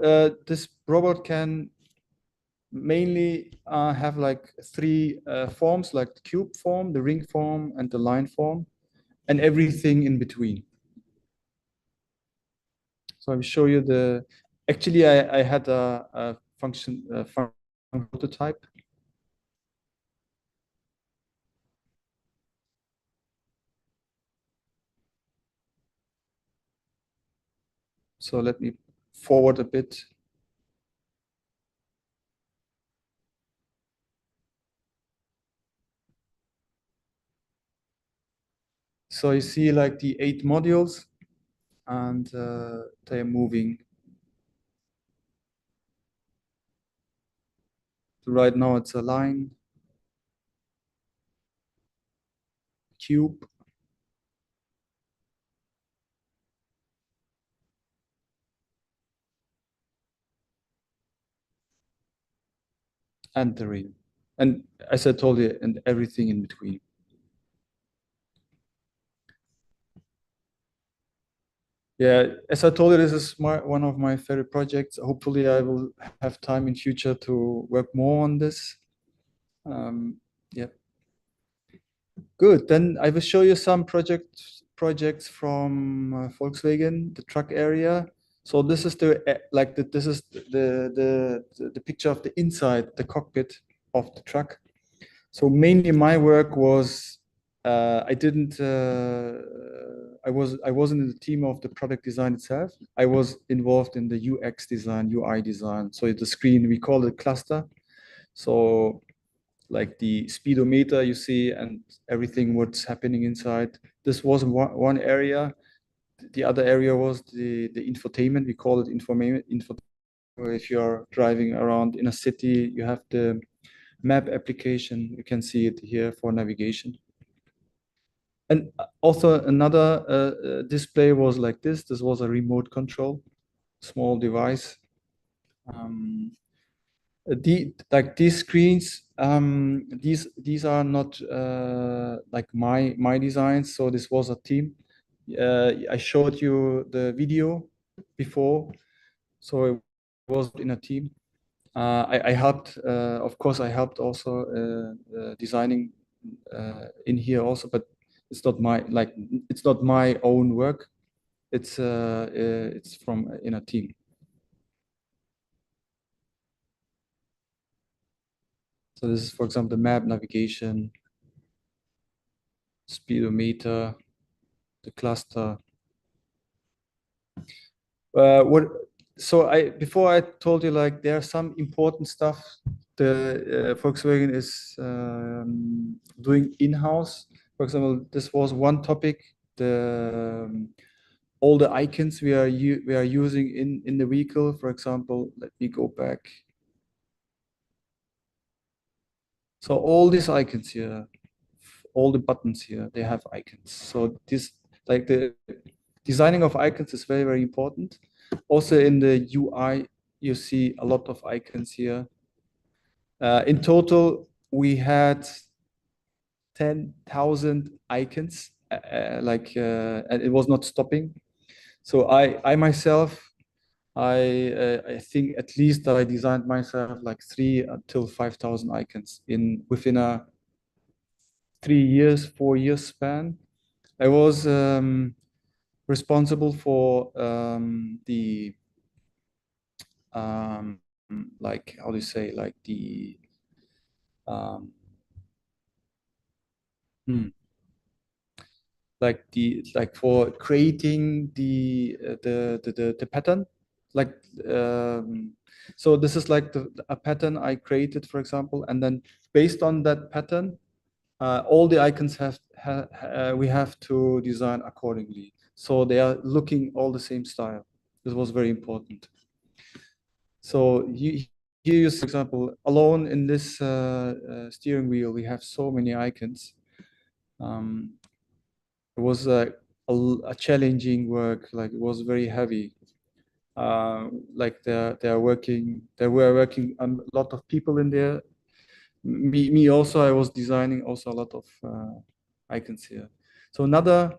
this robot can mainly have like 3 forms, like the cube form, the ring form, and the line form, and everything in between. So I'll show you the. Actually, I had a function prototype. So let me forward a bit. So you see like the 8 modules, and they're moving. So right now it's a line, cube, and the ring. And as I told you, and everything in between. Yeah, as I told you, this is one of my favorite projects. Hopefully I will have time in future to work more on this. Yeah. Good, then I will show you some projects from Volkswagen, the truck area. So this is the picture of the inside, the cockpit of the truck. So mainly my work was I wasn't in the team of the product design itself. I was involved in the UX design, UI design. So the screen, we call it cluster. So like the speedometer you see and everything what's happening inside. This was one area. The other area was the infotainment. We call it infotainment. If you're driving around in a city, you have the map application. You can see it here for navigation. And also another display was like this. This was a remote control, small device. Like these screens, these are not like my designs. So this was a team. I showed you the video before, so it was in a team. I helped, of course, I helped also designing in here also, but it's not it's not my own work. It's from in a team. So this is, for example, the map navigation, speedometer, the cluster. Before I told you, like, there are some important stuff the Volkswagen is doing in-house. For example, this was one topic, all the icons we are using in the vehicle. For example, let me go back. So all these icons here, all the buttons here, they have icons. So this, like, the designing of icons is very, very important. Also in the UI, you see a lot of icons here. In total, we had 10,000 icons, and it was not stopping. So I myself, I think at least I designed myself like 3,000 until 5,000 icons within a 3 years, 4 years span. I was responsible for the like, how do you say, like the like for creating the pattern, like so this is like a pattern I created, for example, and then based on that pattern, all the icons we have to design accordingly, so they are looking all the same style. This was very important. So here you see, for example, alone in this steering wheel, we have so many icons. It was a challenging work, like it was very heavy. Like there were working a lot of people in there. Me also, I was designing also a lot of icons here. So another,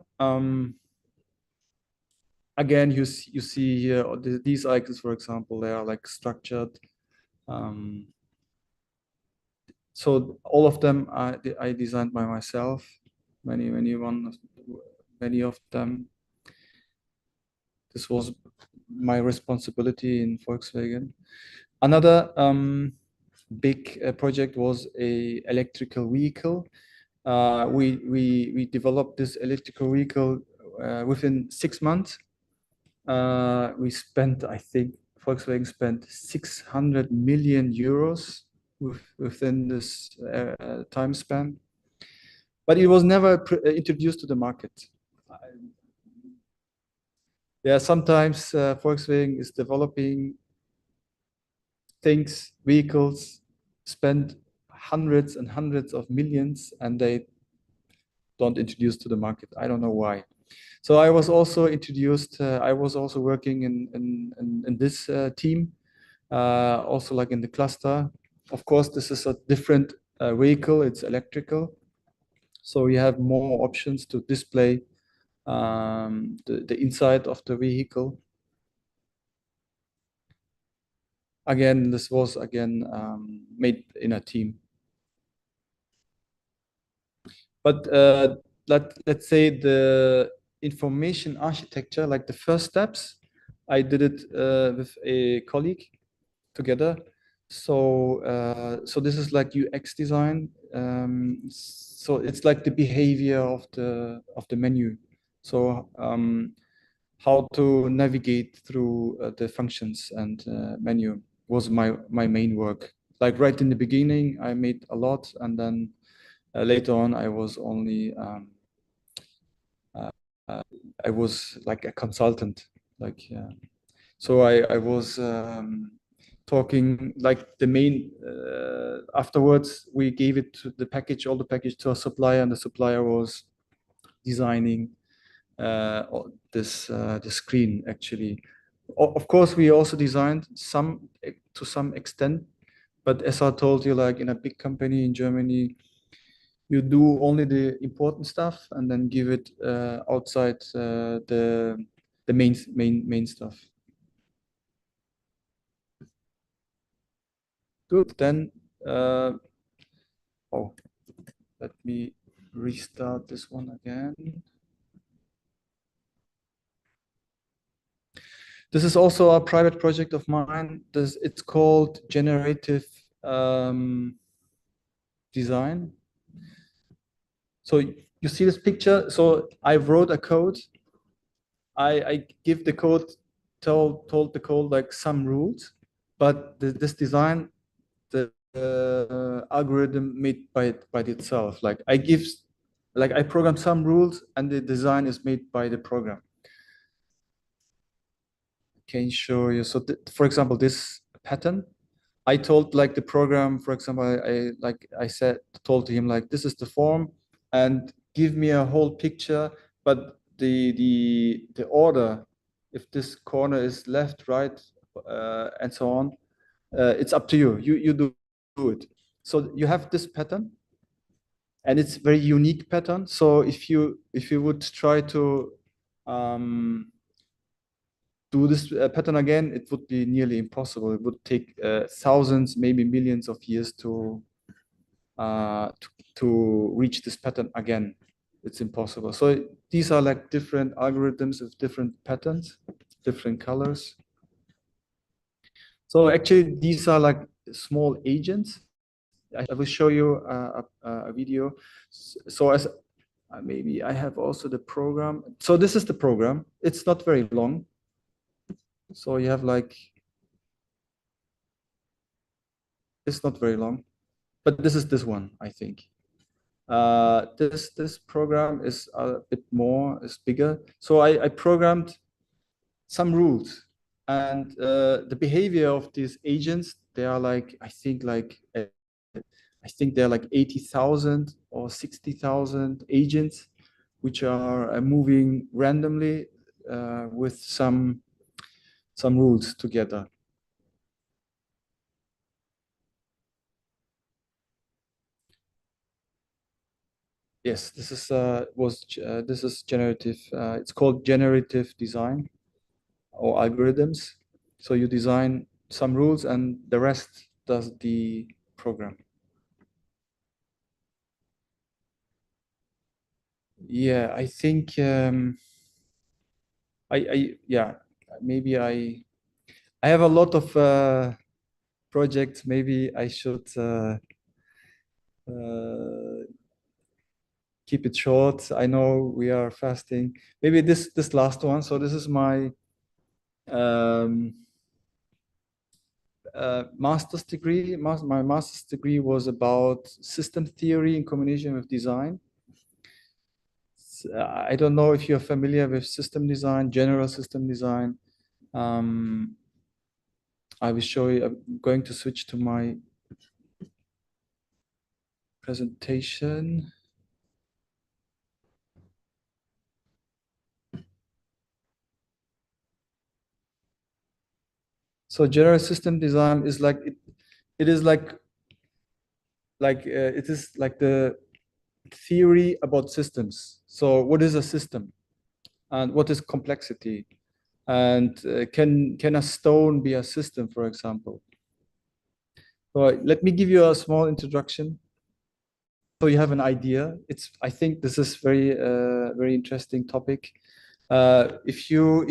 again, you see here these icons, for example, they are like structured. So all of them I designed by myself. Many of them. This was my responsibility in Volkswagen. Another big project was a electrical vehicle. We developed this electrical vehicle within 6 months. We spent, I think, Volkswagen spent 600 million euros within this time span, but it was never introduced to the market. Yeah, sometimes Volkswagen is developing things, vehicles, spend hundreds and hundreds of millions, and they don't introduce to the market. I don't know why. So I was also introduced. I was also working in this team, also like in the cluster. Of course, this is a different vehicle. It's electrical, so you have more options to display the inside of the vehicle. Again, this was made in a team. But let's say the information architecture, like the first steps, I did it with a colleague together. So so this is like UX design. So it's like the behavior of the menu. So how to navigate through the functions and menu was my main work. Like right in the beginning, I made a lot, and then later on, I was only I was like a consultant. Like so I was talking like the main. Afterwards, we gave it to all the package to a supplier, and the supplier was designing the screen actually. Of course, we also designed some to some extent, but as I told you, like in a big company in Germany, you do only the important stuff and then give it outside the main stuff. Good. Then, oh, let me restart this one again. This is also a private project of mine. It's called Generative Design. So you see this picture. So I wrote a code. I give the code, told the code like some rules, but this design, the algorithm made by itself. Like I program some rules, and the design is made by the program. Can show you. So for example, this pattern, I told like the program, for example, I told him like, this is the form and give me a whole picture, but the order, if this corner is left, right, and so on, it's up to you. You do it. So you have this pattern, and it's very unique pattern. So if you would try to do this pattern again, it would be nearly impossible. It would take thousands, maybe millions of years to reach this pattern again. It's impossible. So these are like different algorithms with different patterns, different colors. So actually, these are like small agents. I will show you a video. So as maybe I have also the program. So this is the program. It's not very long. So you have like, it's not very long, but this is this one, I think. This program is a bit more, is bigger. So I programmed some rules, and the behavior of these agents, they are like, I think they're like 80,000 or 60,000 agents, which are moving randomly with some rules together. Yes, this is this is generative. It's called generative design or algorithms. So you design some rules, and the rest does the program. Yeah, I think maybe I have a lot of projects. Maybe I should keep it short. I know we are fasting. Maybe this last one. So this is my master's degree. My master's degree was about system theory in combination with design. I don't know if you're familiar with system design, general system design. I will show you. I'm going to switch to my presentation. So general system design is like it is like it is like the theory about systems. So what is a system, and what is complexity, and can a stone be a system, for example? So let me give you a small introduction, so you have an idea. I think this is very interesting topic. If you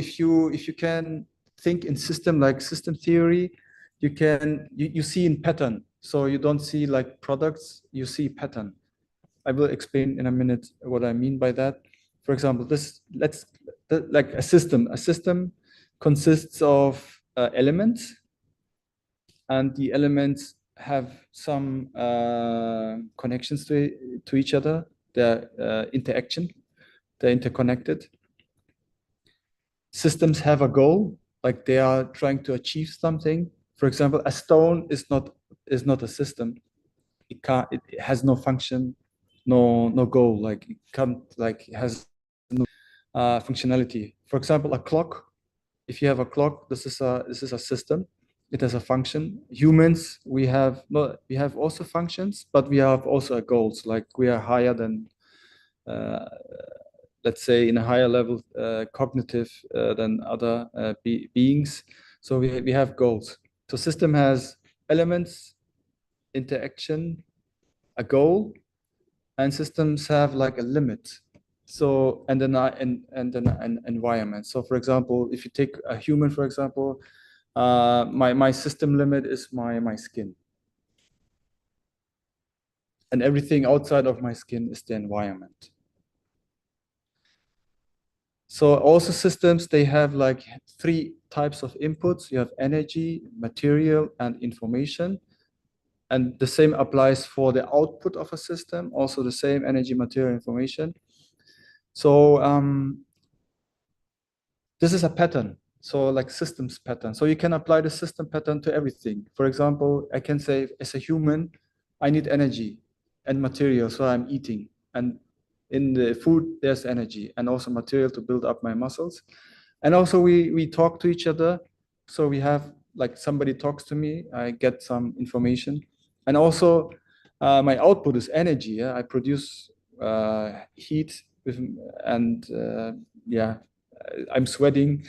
can think in system, like system theory, you see in pattern. So you don't see like products, you see pattern. I will explain in a minute what I mean by that. For example, like a system. A system consists of elements, and the elements have some connections to each other. They're they're interconnected. Systems have a goal, like they are trying to achieve something. For example, a stone is not a system. It has no function, no goal, like it can't, like it has no functionality. For example, a clock. If you have a clock, this is a system. It has a function. Humans, we have also functions, but we have also goals. Like we are higher than, let's say, in a higher level, cognitive than other beings. So we have goals. So system has elements, interaction, a goal, and systems have like a limit. So and then an environment. So for example, if you take a human, for example, my system limit is my skin, and everything outside of my skin is the environment. So also systems, they have like 3 types of inputs. You have energy, material, and information. And the same applies for the output of a system, also the same energy, material, information. So this is a pattern. So like systems pattern. So you can apply the system pattern to everything. For example, I can say as a human, I need energy and material, so I'm eating. And in the food, there's energy and also material to build up my muscles. And also we talk to each other. So we have like somebody talks to me, I get some information. And also my output is energy. Yeah? I produce heat and I'm sweating.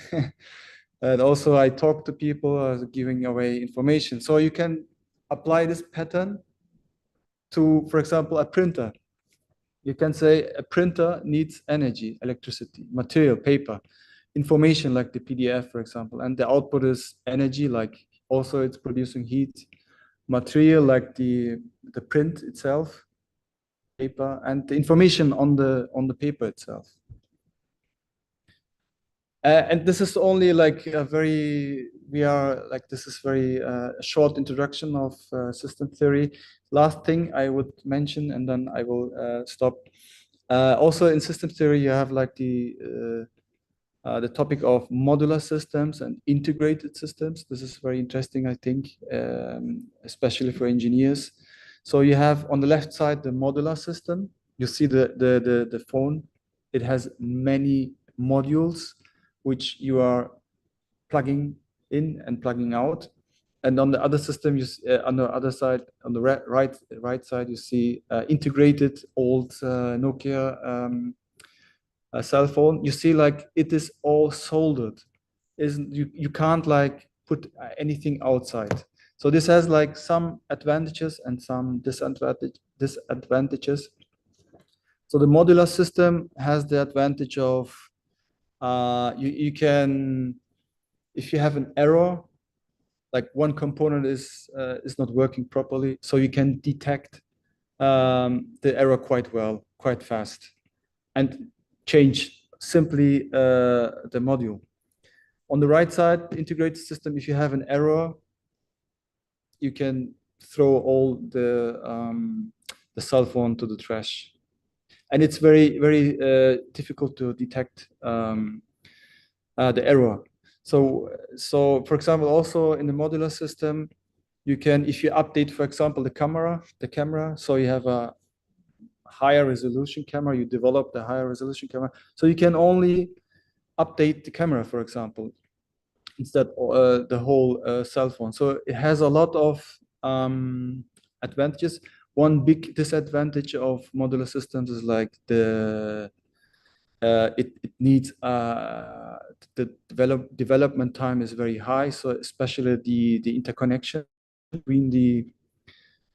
And also I talk to people giving away information. So you can apply this pattern to, for example, a printer. You can say a printer needs energy, electricity, material, paper, information like the PDF, for example, and the output is energy, like also it's producing heat, material like the print itself, paper, and the information on the paper itself. And this is only like a very short introduction of system theory. Last thing I would mention, and then I will stop. Also in system theory, you have like the topic of modular systems and integrated systems. This is very interesting, I think, especially for engineers. So you have on the left side the modular system. You see the phone. It has many modules which you are plugging in and plugging out. And on the other system, on the other side, on the right side, you see integrated old Nokia cell phone. You see, like it is all soldered. You can't like put anything outside. So this has like some advantages and some disadvantages. So the modular system has the advantage of you can, if you have an error, like one component is not working properly, so you can detect the error quite well, quite fast, and change simply the module. On the right side, integrated system, if you have an error, you can throw all the cell phone to the trash. And it's very, very difficult to detect the error. So for example, also in the modular system, you can, if you update, for example, the camera, so you have a higher resolution camera, you develop the higher resolution camera. So you can only update the camera, for example, instead of the whole cell phone. So it has a lot of advantages. One big disadvantage of modular systems is like it needs the development time is very high. So especially the interconnection between the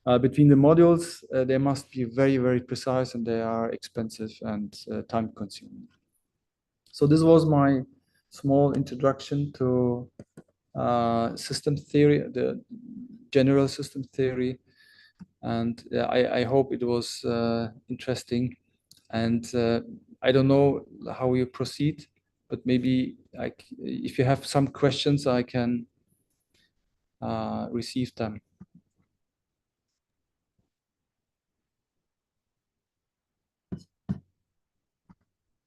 modules, they must be very, very precise, and they are expensive and time consuming. So this was my small introduction to system theory, the general system theory. And I hope it was interesting. And I don't know how you proceed, but maybe if you have some questions, I can receive them.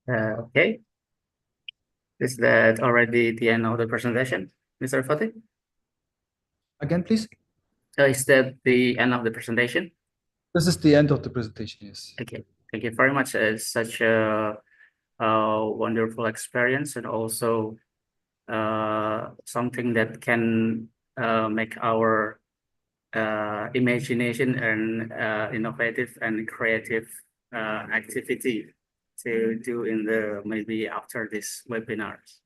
Okay. Is that already the end of the presentation, Mr. Fatih? Again, please. So is that the end of the presentation? This is the end of the presentation, yes. Okay, thank you very much. It's such a wonderful experience, and also something that can make our imagination and innovative and creative activity to do in the maybe after this webinars.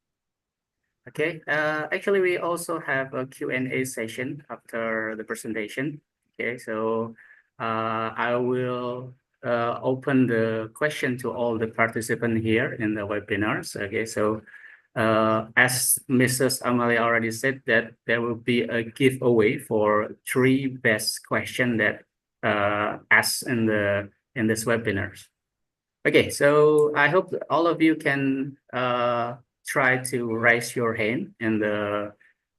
Okay, actually we also have a Q&A session after the presentation. Okay, so I will open the question to all the participants here in the webinars. Okay, so as Mrs. Amalia already said, that there will be a giveaway for 3 best questions that asked in this webinars. Okay, so I hope all of you can try to raise your hand in the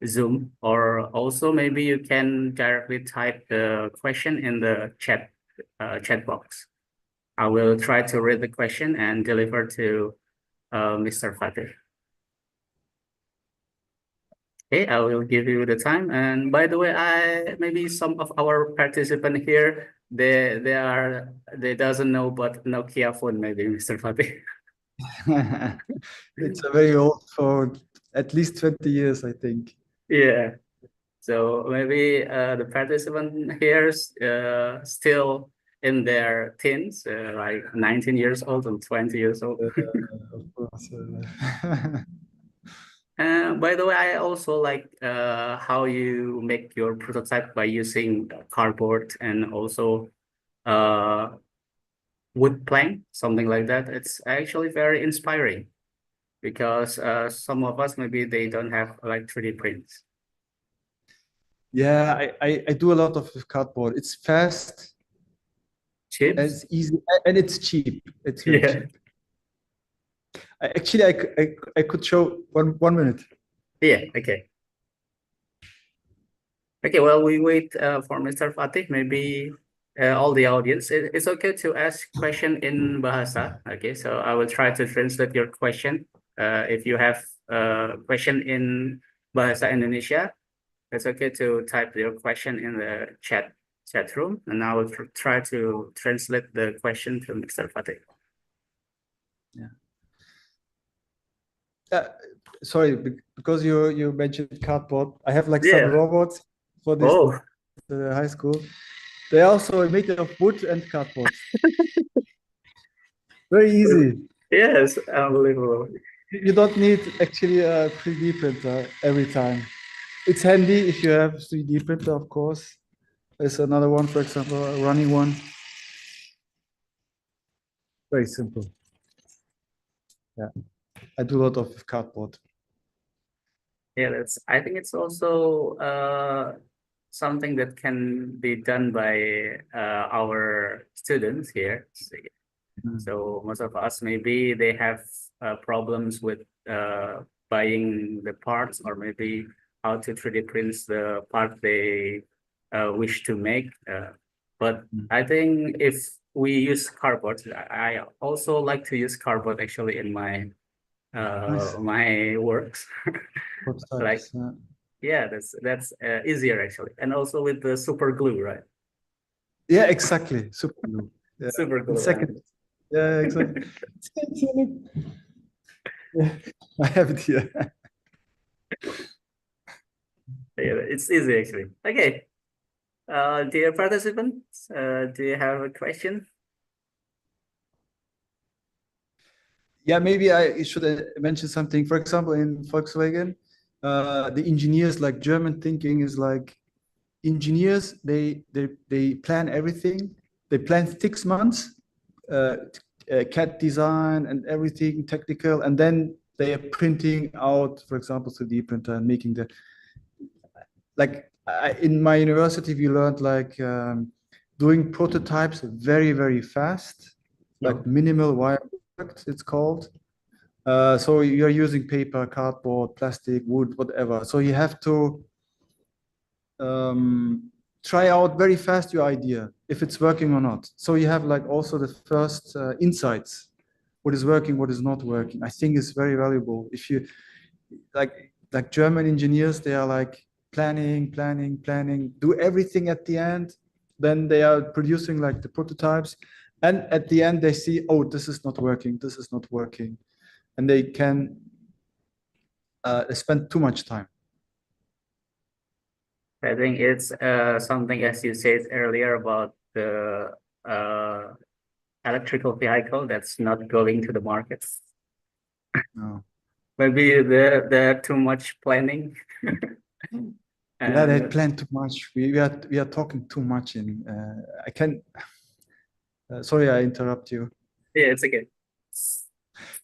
Zoom, or also maybe you can directly type the question in the chat box. I will try to read the question and deliver to Mr. Fatih. Okay, I will give you the time. And by the way, maybe some of our participants here, they doesn't know but Nokia phone, maybe, Mr. Fatih. It's a very old phone, at least 20 years, I think. Yeah. So maybe the participant here still in their teens, like 19 years old and 20 years old. Of course. By the way, I also like how you make your prototype by using cardboard and also wood plank, something like that. It's actually very inspiring because some of us, maybe they don't have like 3D prints. Yeah, I do a lot of cardboard. It's fast, cheap, and it's easy, and it's cheap. It's very cheap. Actually, I could show one minute. Yeah, okay. Okay, well, we wait for Mr. Fatih, maybe all the audience. It's okay to ask question in Bahasa. Okay, so I will try to translate your question. If you have a question in Bahasa Indonesia, it's okay to type your question in the chat room, and I will try to translate the question to Mr. Fatih. Yeah. Sorry, because you mentioned cardboard. I have like some robots for this high school. They also made of wood and cardboard. Very easy. Yes, unbelievable. You don't need actually a 3D printer every time. It's handy if you have 3D printer, of course. There's another one, for example, a running one. Very simple. Yeah, I do a lot of cardboard. Yeah, I think it's also something that can be done by our students here. So most of us, maybe they have problems with buying the parts, or maybe how to 3D print the part they wish to make. But I think if we use cardboard, I also like to use cardboard actually in my my works. Like, yeah, that's easier actually, and also with the super glue, right? Yeah, exactly, super glue. Yeah. Super glue. Second. Yeah, exactly. Yeah, I have it here. Yeah, it's easy actually. Okay, dear participants, do you have a question? Yeah, maybe I should mention something. For example, in Volkswagen, the engineers, like German thinking is like engineers, they plan everything. They plan 6 months, CAD design and everything technical, and then they are printing out, for example, 3D printer and making the, like in my university, we learned like doing prototypes very, very fast, like minimal wire work, it's called. So you're using paper, cardboard, plastic, wood, whatever. So you have to try out very fast your idea, if it's working or not. So you have like also the first insights, what is working, what is not working. I think it's very valuable. If you like German engineers, they are like planning, do everything at the end, then they are producing like the prototypes, and at the end they see, oh, this is not working, this is not working, and they can spend too much time. I think it's something, as you said earlier, about the electrical vehicle that's not going to the markets. No. Maybe there too much planning. Yeah, they And plan too much. We are talking too much in. I can. Sorry, I interrupt you. yeah, it's okay.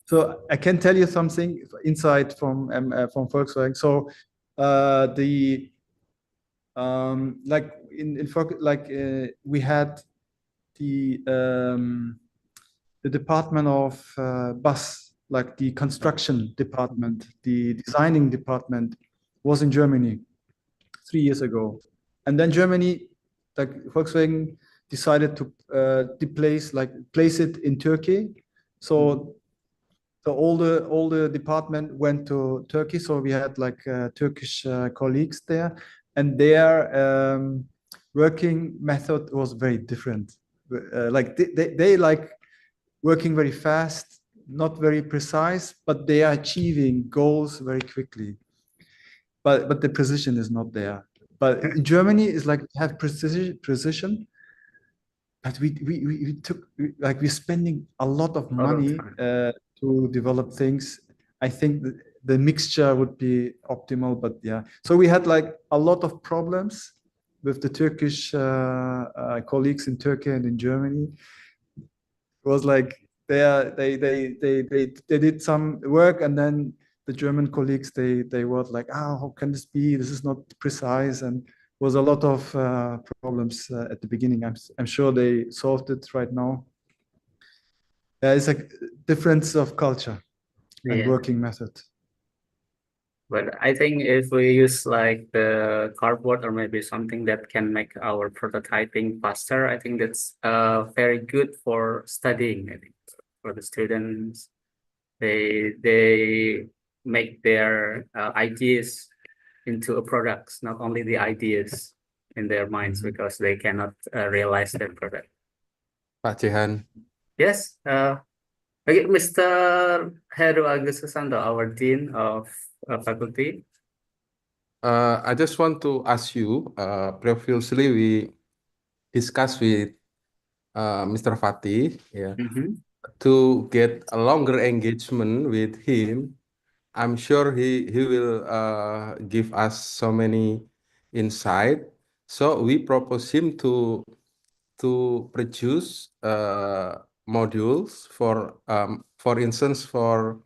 So I can tell you something insight from Volkswagen. So the like we had the department of bus, like the construction department, the designing department was in Germany 3 years ago, and then Germany, like Volkswagen, decided to place it in Turkey. So all the department went to Turkey. So we had like Turkish colleagues there, and their working method was very different. Like they like working very fast, not very precise, but they are achieving goals very quickly. But the precision is not there. But in Germany, it's like have precision. But we're spending a lot of money to develop things. I think the mixture would be optimal, but yeah. So we had like a lot of problems with the Turkish colleagues in Turkey and in Germany. It was like they did some work, and then the German colleagues they were like, how can this be? This is not precise, and was a lot of problems at the beginning. I'm sure they solved it right now. It's a difference of culture and working method. But I think if we use like the cardboard or maybe something that can make our prototyping faster, I think that's very good for studying. I think for the students, they make their ideas into a products, not only the ideas in their minds, because they cannot realize their product. Pak Jehan. Yes. Okay, Mr. Heru Agus Susanto, our Dean of Faculty. I just want to ask you, previously we discussed with Mr. Fatih, to get a longer engagement with him. I'm sure he will give us so many insight. So we propose him to produce modules for instance, for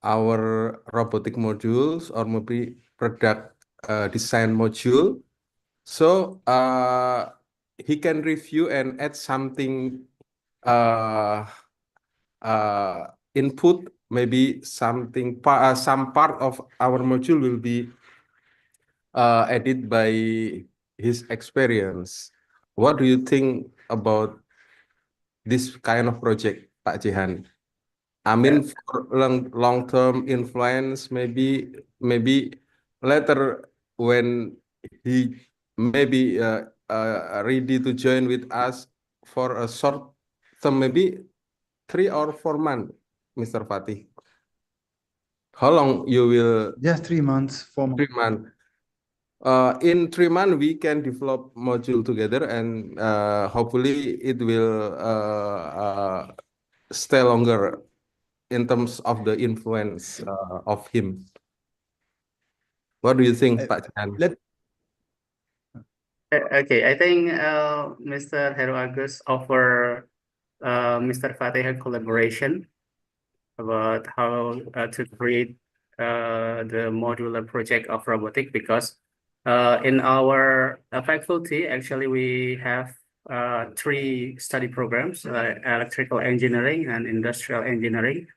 our robotic modules or maybe product design module. So he can review and add something input. Maybe some part of our module will be added by his experience. What do you think about this kind of project, Pak Jehan? I mean, for long-term influence, maybe later when he maybe ready to join with us for a short term, maybe 3 or 4 months, Mr. Fatih. How long you will? Yeah, 3 months, 4 months. 3 months. In 3 months, we can develop module together, and hopefully it will stay longer in terms of the influence of him. What do you think, Pak Jehan? Okay, I think Mr. Heru Agus offer Mr. Fatih a collaboration about how to create the modular project of robotic, because in our faculty, actually, we have 3 study programs, electrical engineering and industrial engineering,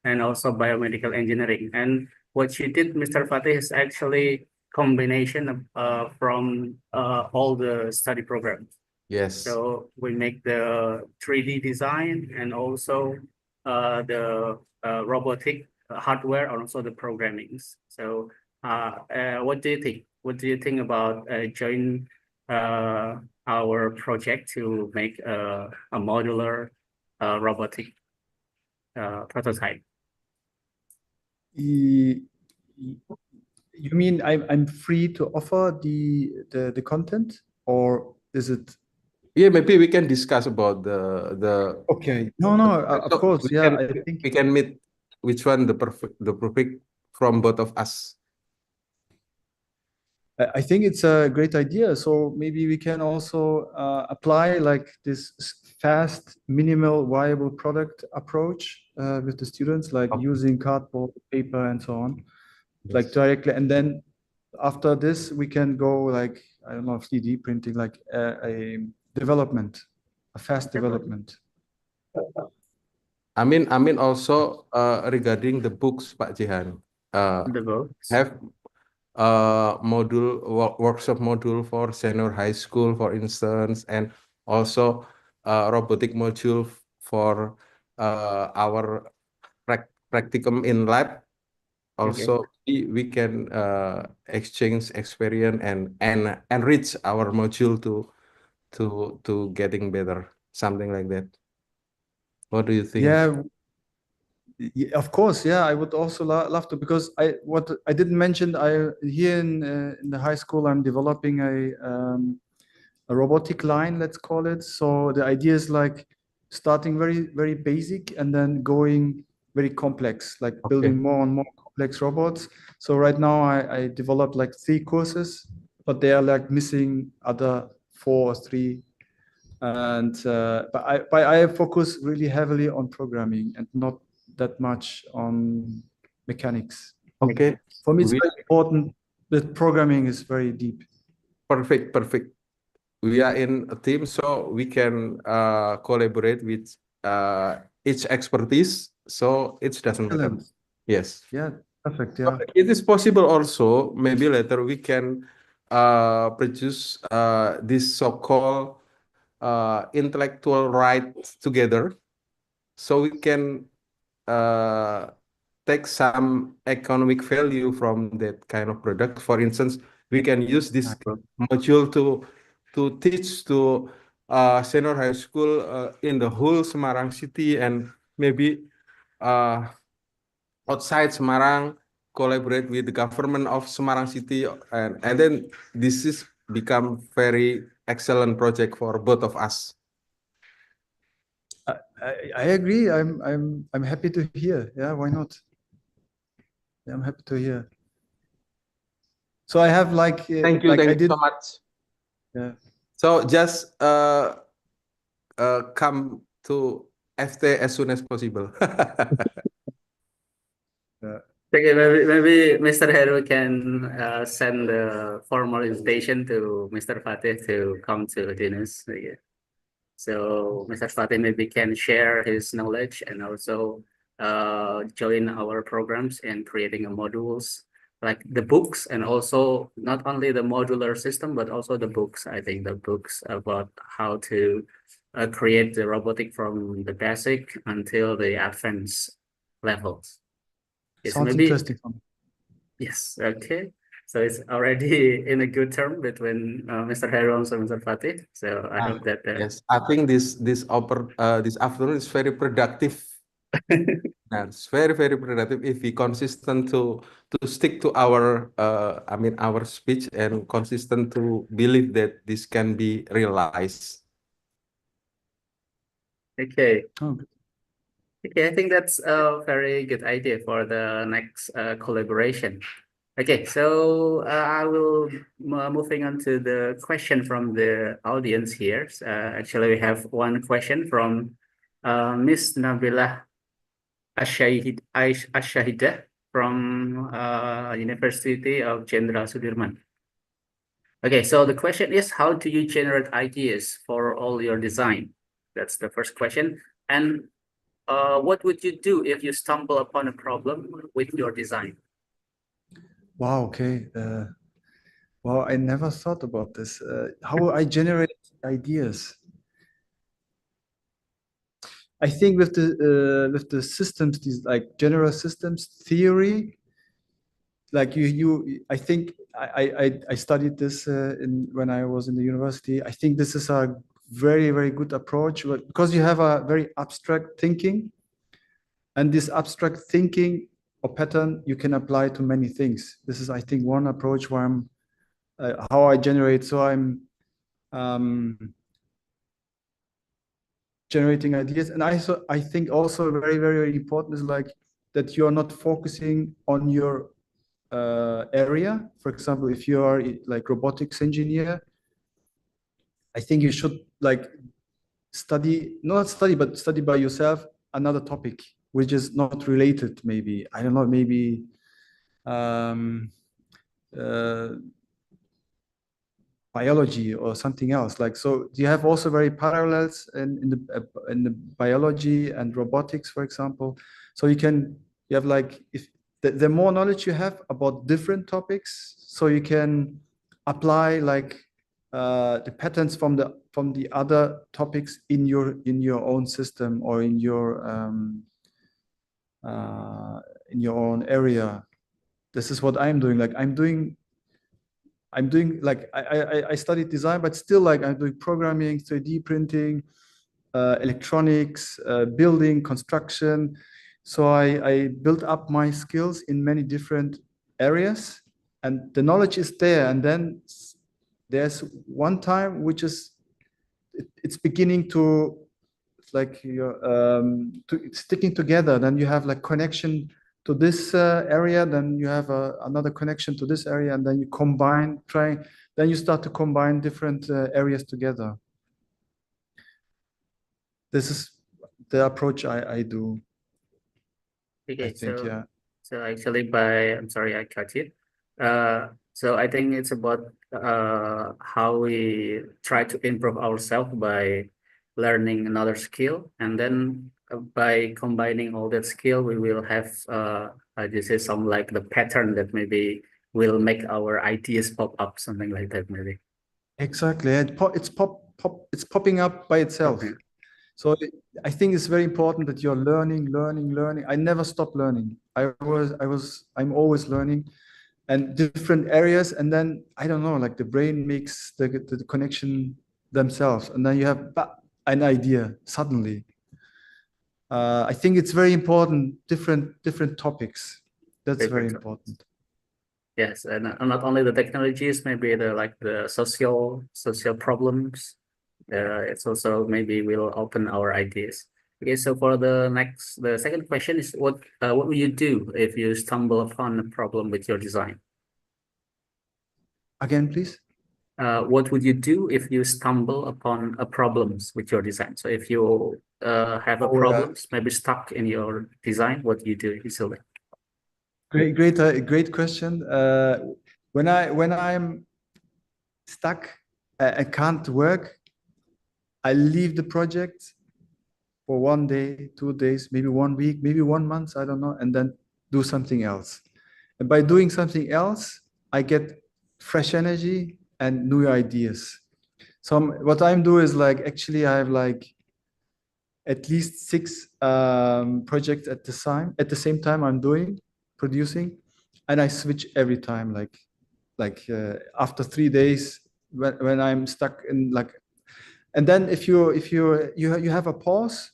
and also biomedical engineering. And what you did, Mr. Fatih, is actually combination of from all the study programs. Yes. So we make the 3D design and also the robotic hardware and also the programmings. So what do you think? What do you think about join our our project to make a modular robotic prototype. You mean I'm free to offer the content, or is it? Yeah, maybe we can discuss about the. Okay. No, of So course. we Yeah, can, I think we can meet which one the perfect from both of us. I think it's a great idea. So maybe we can also apply like this fast, minimal, viable product approach with the students, like Okay. using cardboard, paper, and so on, like Yes. directly. And then after this, we can go like, I don't know, 3D printing, like a development, a fast development. I mean also regarding the books, Pak Jihan. The books. Have workshop module for senior high school, for instance, and also robotic module for our practicum in lab. Also, we can exchange experience and enrich our module to getting better, something like that. What do you think? Yeah, of course. Yeah, I would also love to, because what I didn't mention, I here in the high school I'm developing a robotic line, let's call it. So the idea is like starting very basic and then going very complex, like building more and more complex robots. So right now I developed like 3 courses, but they are like missing other 4 or 3. And but I focus really heavily on programming and not that much on mechanics. Okay. For me, it's very important that programming is very deep. Perfect. We are in a team, so we can collaborate with each expertise. So it doesn't matter. Excellent. Yes. Yeah, perfect. Yeah. It is possible also, maybe later we can produce this so-called intellectual rights together, so we can take some economic value from that kind of product. For instance, we can use this module to teach to senior high school in the whole Semarang city, and maybe outside Semarang, collaborate with the government of Semarang city, and then this is become very excellent project for both of us. I agree. I'm happy to hear. Yeah, why not? Yeah, I'm happy to hear. So I have like Thank you so much. Yeah. So just come to FT as soon as possible. Okay, maybe Mr. Heru can send the formal invitation to Mr. Fatih to come to Dinus. Yeah. So Mr. Fatih maybe can share his knowledge and also join our programs in creating modules like the books, and also not only the modular system but also the books. I think the books about how to create the robotic from the basic until the advanced levels. Yes, Sounds maybe. interesting. Yes, okay. So it's already in a good term between Mr. Heru and Mr. Fatih. So I hope that yes, I think this afternoon is very productive. It's very productive if we consistent to stick to our our speech, and consistent to believe that this can be realized. Okay. Oh. Okay, I think that's a very good idea for the next collaboration. Okay, so I will moving on to the question from the audience here. Actually, we have one question from Miss Nabila Ashahidah from University of Jenderal Sudirman. Okay, so the question is, how do you generate ideas for all your design? That's the first question. And what would you do if you stumble upon a problem with your design? Wow, okay. Well, I never thought about this. How I generate ideas? I think with the systems, these like general systems theory, like I think I studied this when I was in the university. I think this is a very, very good approach, but because you have a very abstract thinking, and this abstract thinking or pattern you can apply to many things. This is, I think, one approach where I'm how I generate. So I'm generating ideas, and I think also very, very, very important is like that you are not focusing on your area. For example, if you are like robotics engineer, I think you should like not study, but study by yourself another topic which is not related. Maybe, I don't know, maybe biology or something else. Like, so you have also very parallels in the biology and robotics, for example. So you have like, if the more knowledge you have about different topics, so you can apply like the patterns from the other topics in your own system or in your own area. This is what I'm doing. Like I'm doing like I studied design, but still like I'm doing programming, 3D printing, electronics, building, construction. So I built up my skills in many different areas, and the knowledge is there. And then there's one time which is it's beginning to like it's sticking together. Then you have like connection to this area, then you have another connection to this area, and then you then you start to combine different areas together. This is the approach I do. Okay, I think, so yeah. so actually I'm sorry I cut you. So I think it's about how we try to improve ourselves by learning another skill, and then by combining all that skill, we will have this is some like the pattern that maybe will make our ideas pop up, something like that, maybe. Exactly, it's popping up by itself. Okay. So I think it's very important that you're learning. I never stop learning. I'm always learning, and different areas. And then I don't know, like the brain makes the connection themselves, and then you have an idea suddenly. I think it's very important. Different topics. That's very important. Yes, and not only the technologies, maybe the social problems. It's also maybe will open our ideas. Okay, so for the second question is what will you do if you stumble upon a problem with your design? Again, please. What would you do if you stumble upon a problems with your design? So if you have a problems, maybe stuck in your design, what do you do usually? Great question. When I'm stuck, I can't work, I leave the project for 1 day, 2 days, maybe 1 week, maybe 1 month, I don't know, and then do something else. And by doing something else, I get fresh energy and new ideas. So what I'm doing is like, actually I have like at least 6 projects at the same time I'm producing, and I switch every time, like after 3 days when I'm stuck in like, and then if you have a pause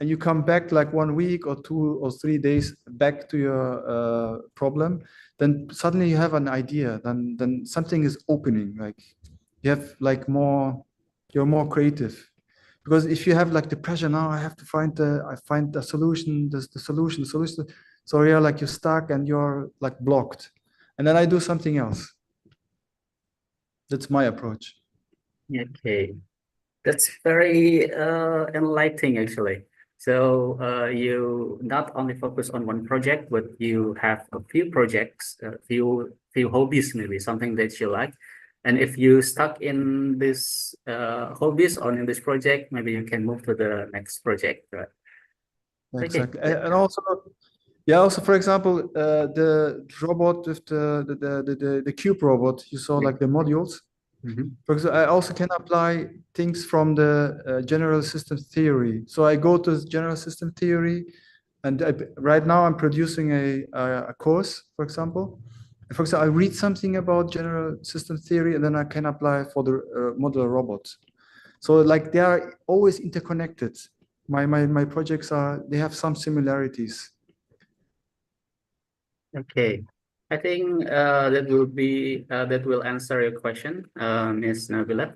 and you come back like 1 week or 2 or 3 days back to your problem, then suddenly you have an idea, then something is opening, like you have like you're more creative. Because if you have like the pressure, now I have to find the solution, the solution. So you're like, you're stuck and you're like blocked. And then I do something else. That's my approach. Okay, that's very enlightening actually. So you not only focus on one project, but you have a few projects, a few hobbies, maybe something that you like. And if you stuck in this hobbies or in this project, maybe you can move to the next project, right? Exactly. Okay. And also, yeah, also for example, the robot with the cube robot, you saw like the modules. For example, I also can apply things from the general system theory. So I go to general system theory, and right now I'm producing a course, for example, For example, I read something about general system theory, and then I can apply for the modular robots. So like they are always interconnected. My projects they have some similarities. Okay, I think that will answer your question, Ms. Nabila.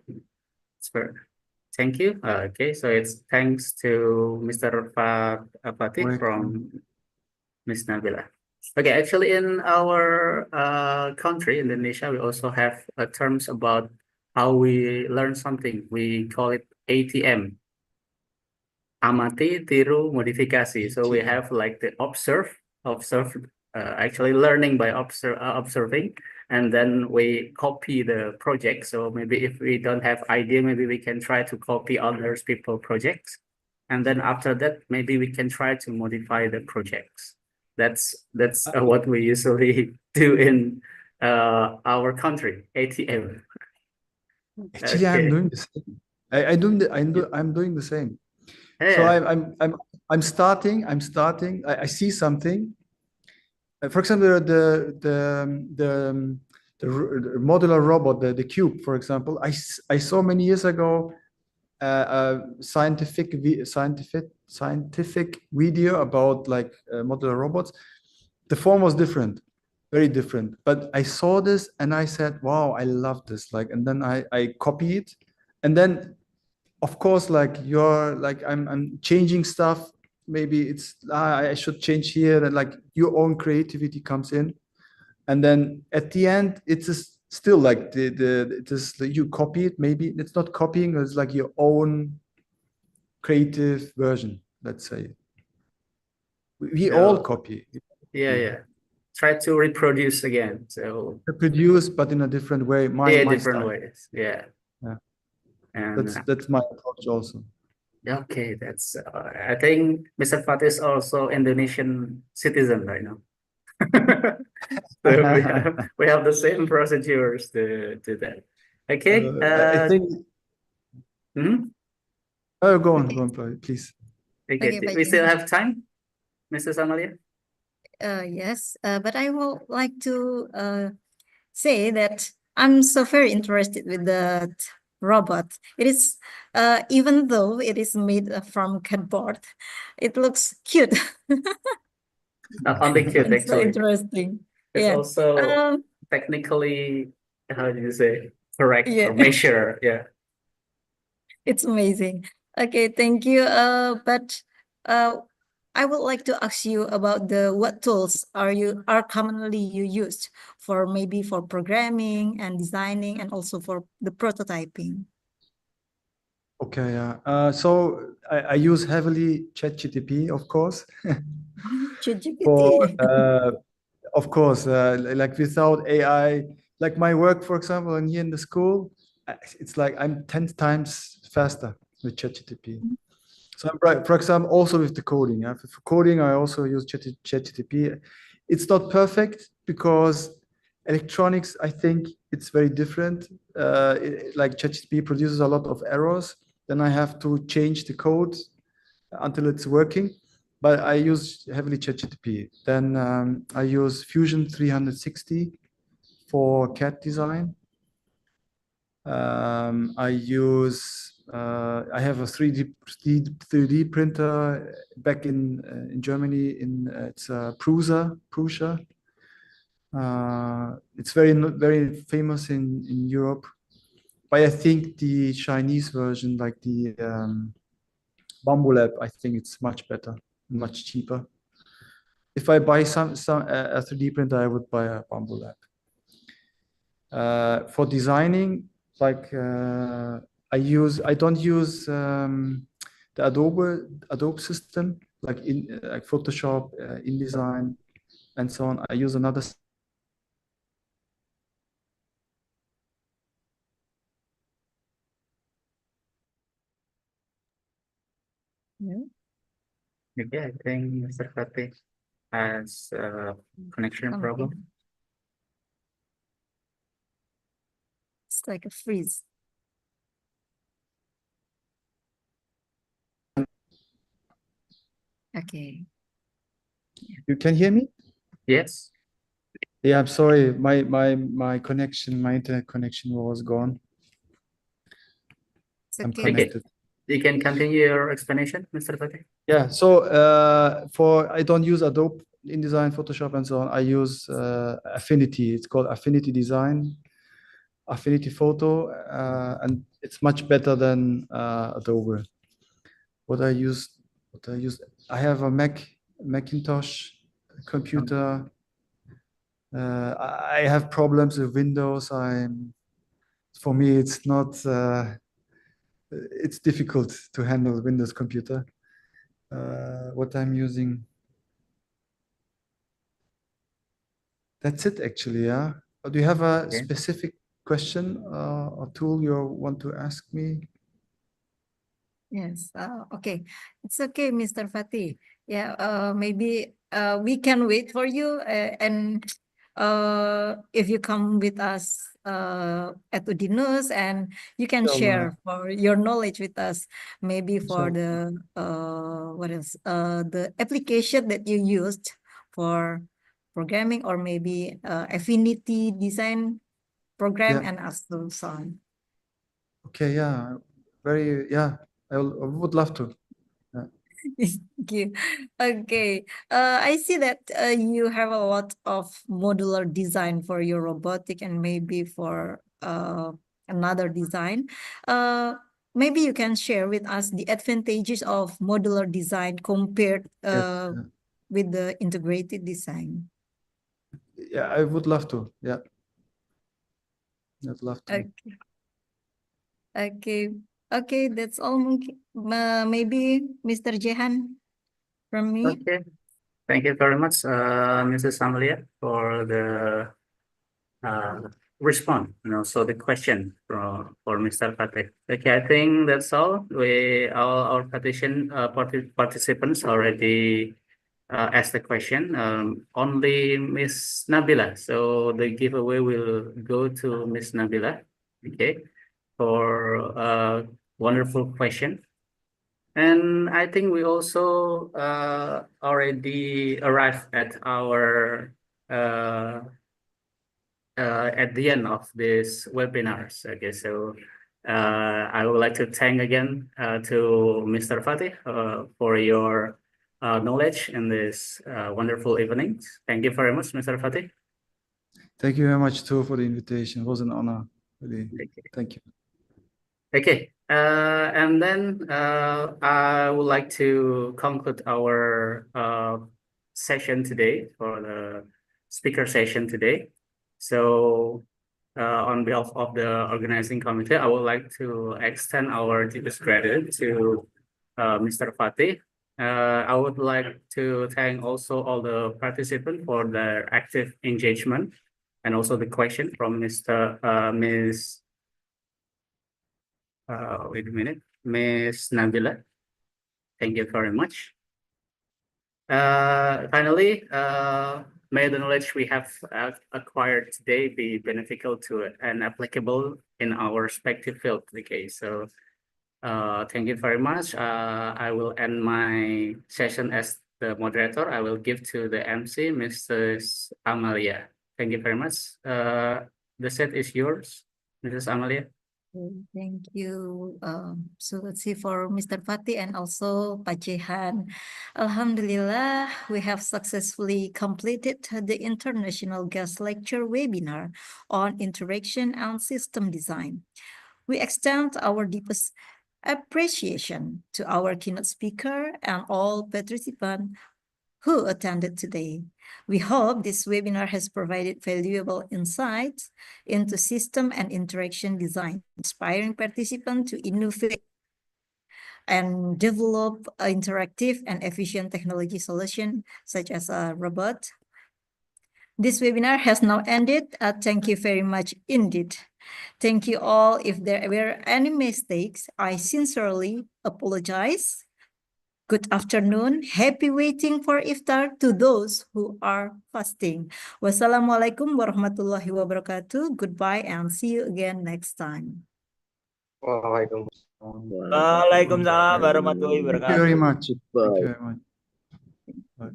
Thank you. Okay, so it's thanks to Mr. Fatih Correct. from Ms. Nabila. Okay, actually in our country, Indonesia, we also have terms about how we learn something. We call it ATM. Amati, tiru, modifikasi. So we have like the observe, actually learning by observing, and then we copy the project. So maybe if we don't have idea, maybe we can try to copy others people projects. And then after that, maybe we can try to modify the projects. That's what we usually do in our country, ATM. Actually, I'm Okay. doing the same. I'm doing the same. So Yeah. I'm starting. I see something. For example, the modular robot, the cube, for example. I saw many years ago a scientific video about like modular robots. The form was different, very different. But I saw this and I said, "Wow, I love this!" Like, and then I copy it, and then of course, like I'm changing stuff. Maybe it's I should change here, and like your own creativity comes in, and then at the end it's just still like it is you copy it. Maybe it's not copying; it's like your own creative version. Let's say we all copy. Yeah. Try to reproduce again. So Reproduce, but in a different way. My different style. ways. Yeah. Yeah. And That's my approach also. okay, that's I think Mr. Fatih is also Indonesian citizen right now. So we have the same procedures to do that. Okay. I think. Mhm. Oh, go on, please. Okay, Okay, we Pak still Jimmy. have time, Mrs. Amalia? Yes, but I would like to say that I'm so very interested with the robot. It is, even though it is made from cardboard, it looks cute. Not only cute, It's so actually. interesting. It's Yeah. also technically, how do you say, correct Yeah. or measure. Yeah. It's amazing. Okay, thank you. But I would like to ask you about what tools are commonly you used for maybe for programming and designing and also for the prototyping. Okay, yeah. So I use heavily ChatGPT, of course. For ChatGPT. of course, like without AI, like my work, for example, and here in the school, it's like I'm 10 times faster with ChatGPT. So for example, also with the coding. For coding, I also use ChatGPT. It's not perfect because electronics, I think it's very different. Like ChatGPT produces a lot of errors. Then I have to change the code until it's working. But I use heavily ChatGPT. Then I use Fusion 360 for CAD design. I have a 3D printer back in Germany. It's Prusa. It's very famous in Europe. But I think the Chinese version, like the Bambu Lab, I think it's much better, much cheaper. If I buy a 3D printer, I would buy a Bambu Lab. For designing, like I don't use the Adobe system like like Photoshop, InDesign, and so on. I use another. Okay, I think Mr. Fatih has a connection problem. It's like a freeze. Okay. You can hear me? Yes. Yeah, I'm sorry. My connection, my internet connection was gone. It's I'm okay. connected. You can continue your explanation, Mr. Fatih. Yeah, so I don't use Adobe InDesign, Photoshop, and so on. I use Affinity. It's called Affinity Design, Affinity Photo, and it's much better than Adobe. What I use, I have a Macintosh computer. I have problems with Windows. For me, it's not. It's difficult to handle Windows computer. What I'm using. That's it, actually. Yeah. Do you have a Okay. specific question or tool you want to ask me? Yes. Okay. It's okay, Mr. Fatih. Yeah. Maybe we can wait for you, and if you come with us at Udinus, and you can share for your knowledge with us, maybe for the what else? The application that you used for programming, or maybe Affinity Design program, Yeah. and also so on. Okay. Yeah. I would love to. Thank you. Okay. I see that you have a lot of modular design for your robotic, and maybe for another design. Maybe you can share with us the advantages of modular design compared Yes. with the integrated design. Yeah, I would love to. Yeah. I'd love to. Okay. Okay. Okay, that's all. Maybe Mr. Jehan from me. Okay. Thank you very much, Mrs. Amalia, for the response, so the question for Mr. Fatih. Okay, I think that's all. Our participants already asked the question. Only Miss Nabila. So the giveaway will go to Miss Nabila. Okay, for a wonderful question. And I think we also already arrived at our at the end of this webinars. Okay, so I would like to thank again to Mr. Fatih for your knowledge in this wonderful evening. Thank you very much, Mr. Fatih. Thank you very much too for the invitation. It was an honor. Really. Thank you. Okay, and then I would like to conclude our session today, for the speaker session today. So on behalf of the organizing committee, I would like to extend our deepest gratitude to Mr. Fatih. I would like to thank also all the participants for their active engagement, and also the question from Ms. Wait a minute, Ms. Nabila. Thank you very much. Finally, may the knowledge we have acquired today be beneficial to and applicable in our respective field. Okay, so thank you very much. I will end my session as the moderator. I will give to the MC, Mrs. Amalia. Thank you very much. The set is yours, Mrs. Amalia. Thank you. So let's see, for Mr. Fatih and also Pak Jehan. Alhamdulillah, we have successfully completed the International Guest Lecture webinar on interaction and system design. We extend our deepest appreciation to our keynote speaker and all participants who attended today. We hope this webinar has provided valuable insights into system and interaction design, inspiring participants to innovate and develop interactive and efficient technology solutions such as a robot. This webinar has now ended. Thank you very much indeed. Thank you all. If there were any mistakes, I sincerely apologize. Good afternoon. Happy waiting for iftar to those who are fasting. Wassalamualaikum warahmatullahi wabarakatuh. Goodbye and see you again next time. Waalaikumsalam warahmatullahi wabarakatuh. Thank you very much. Thank you very much. Bye.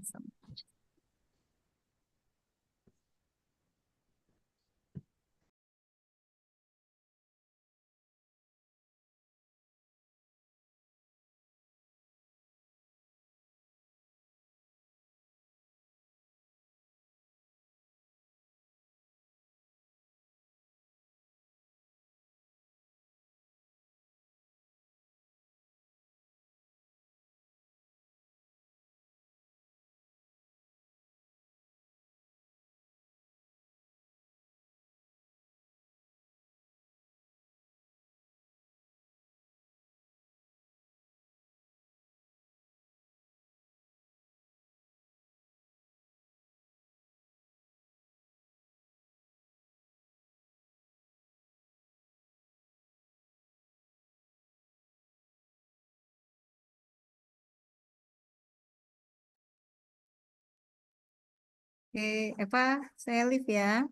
Oke, Eva, saya live ya.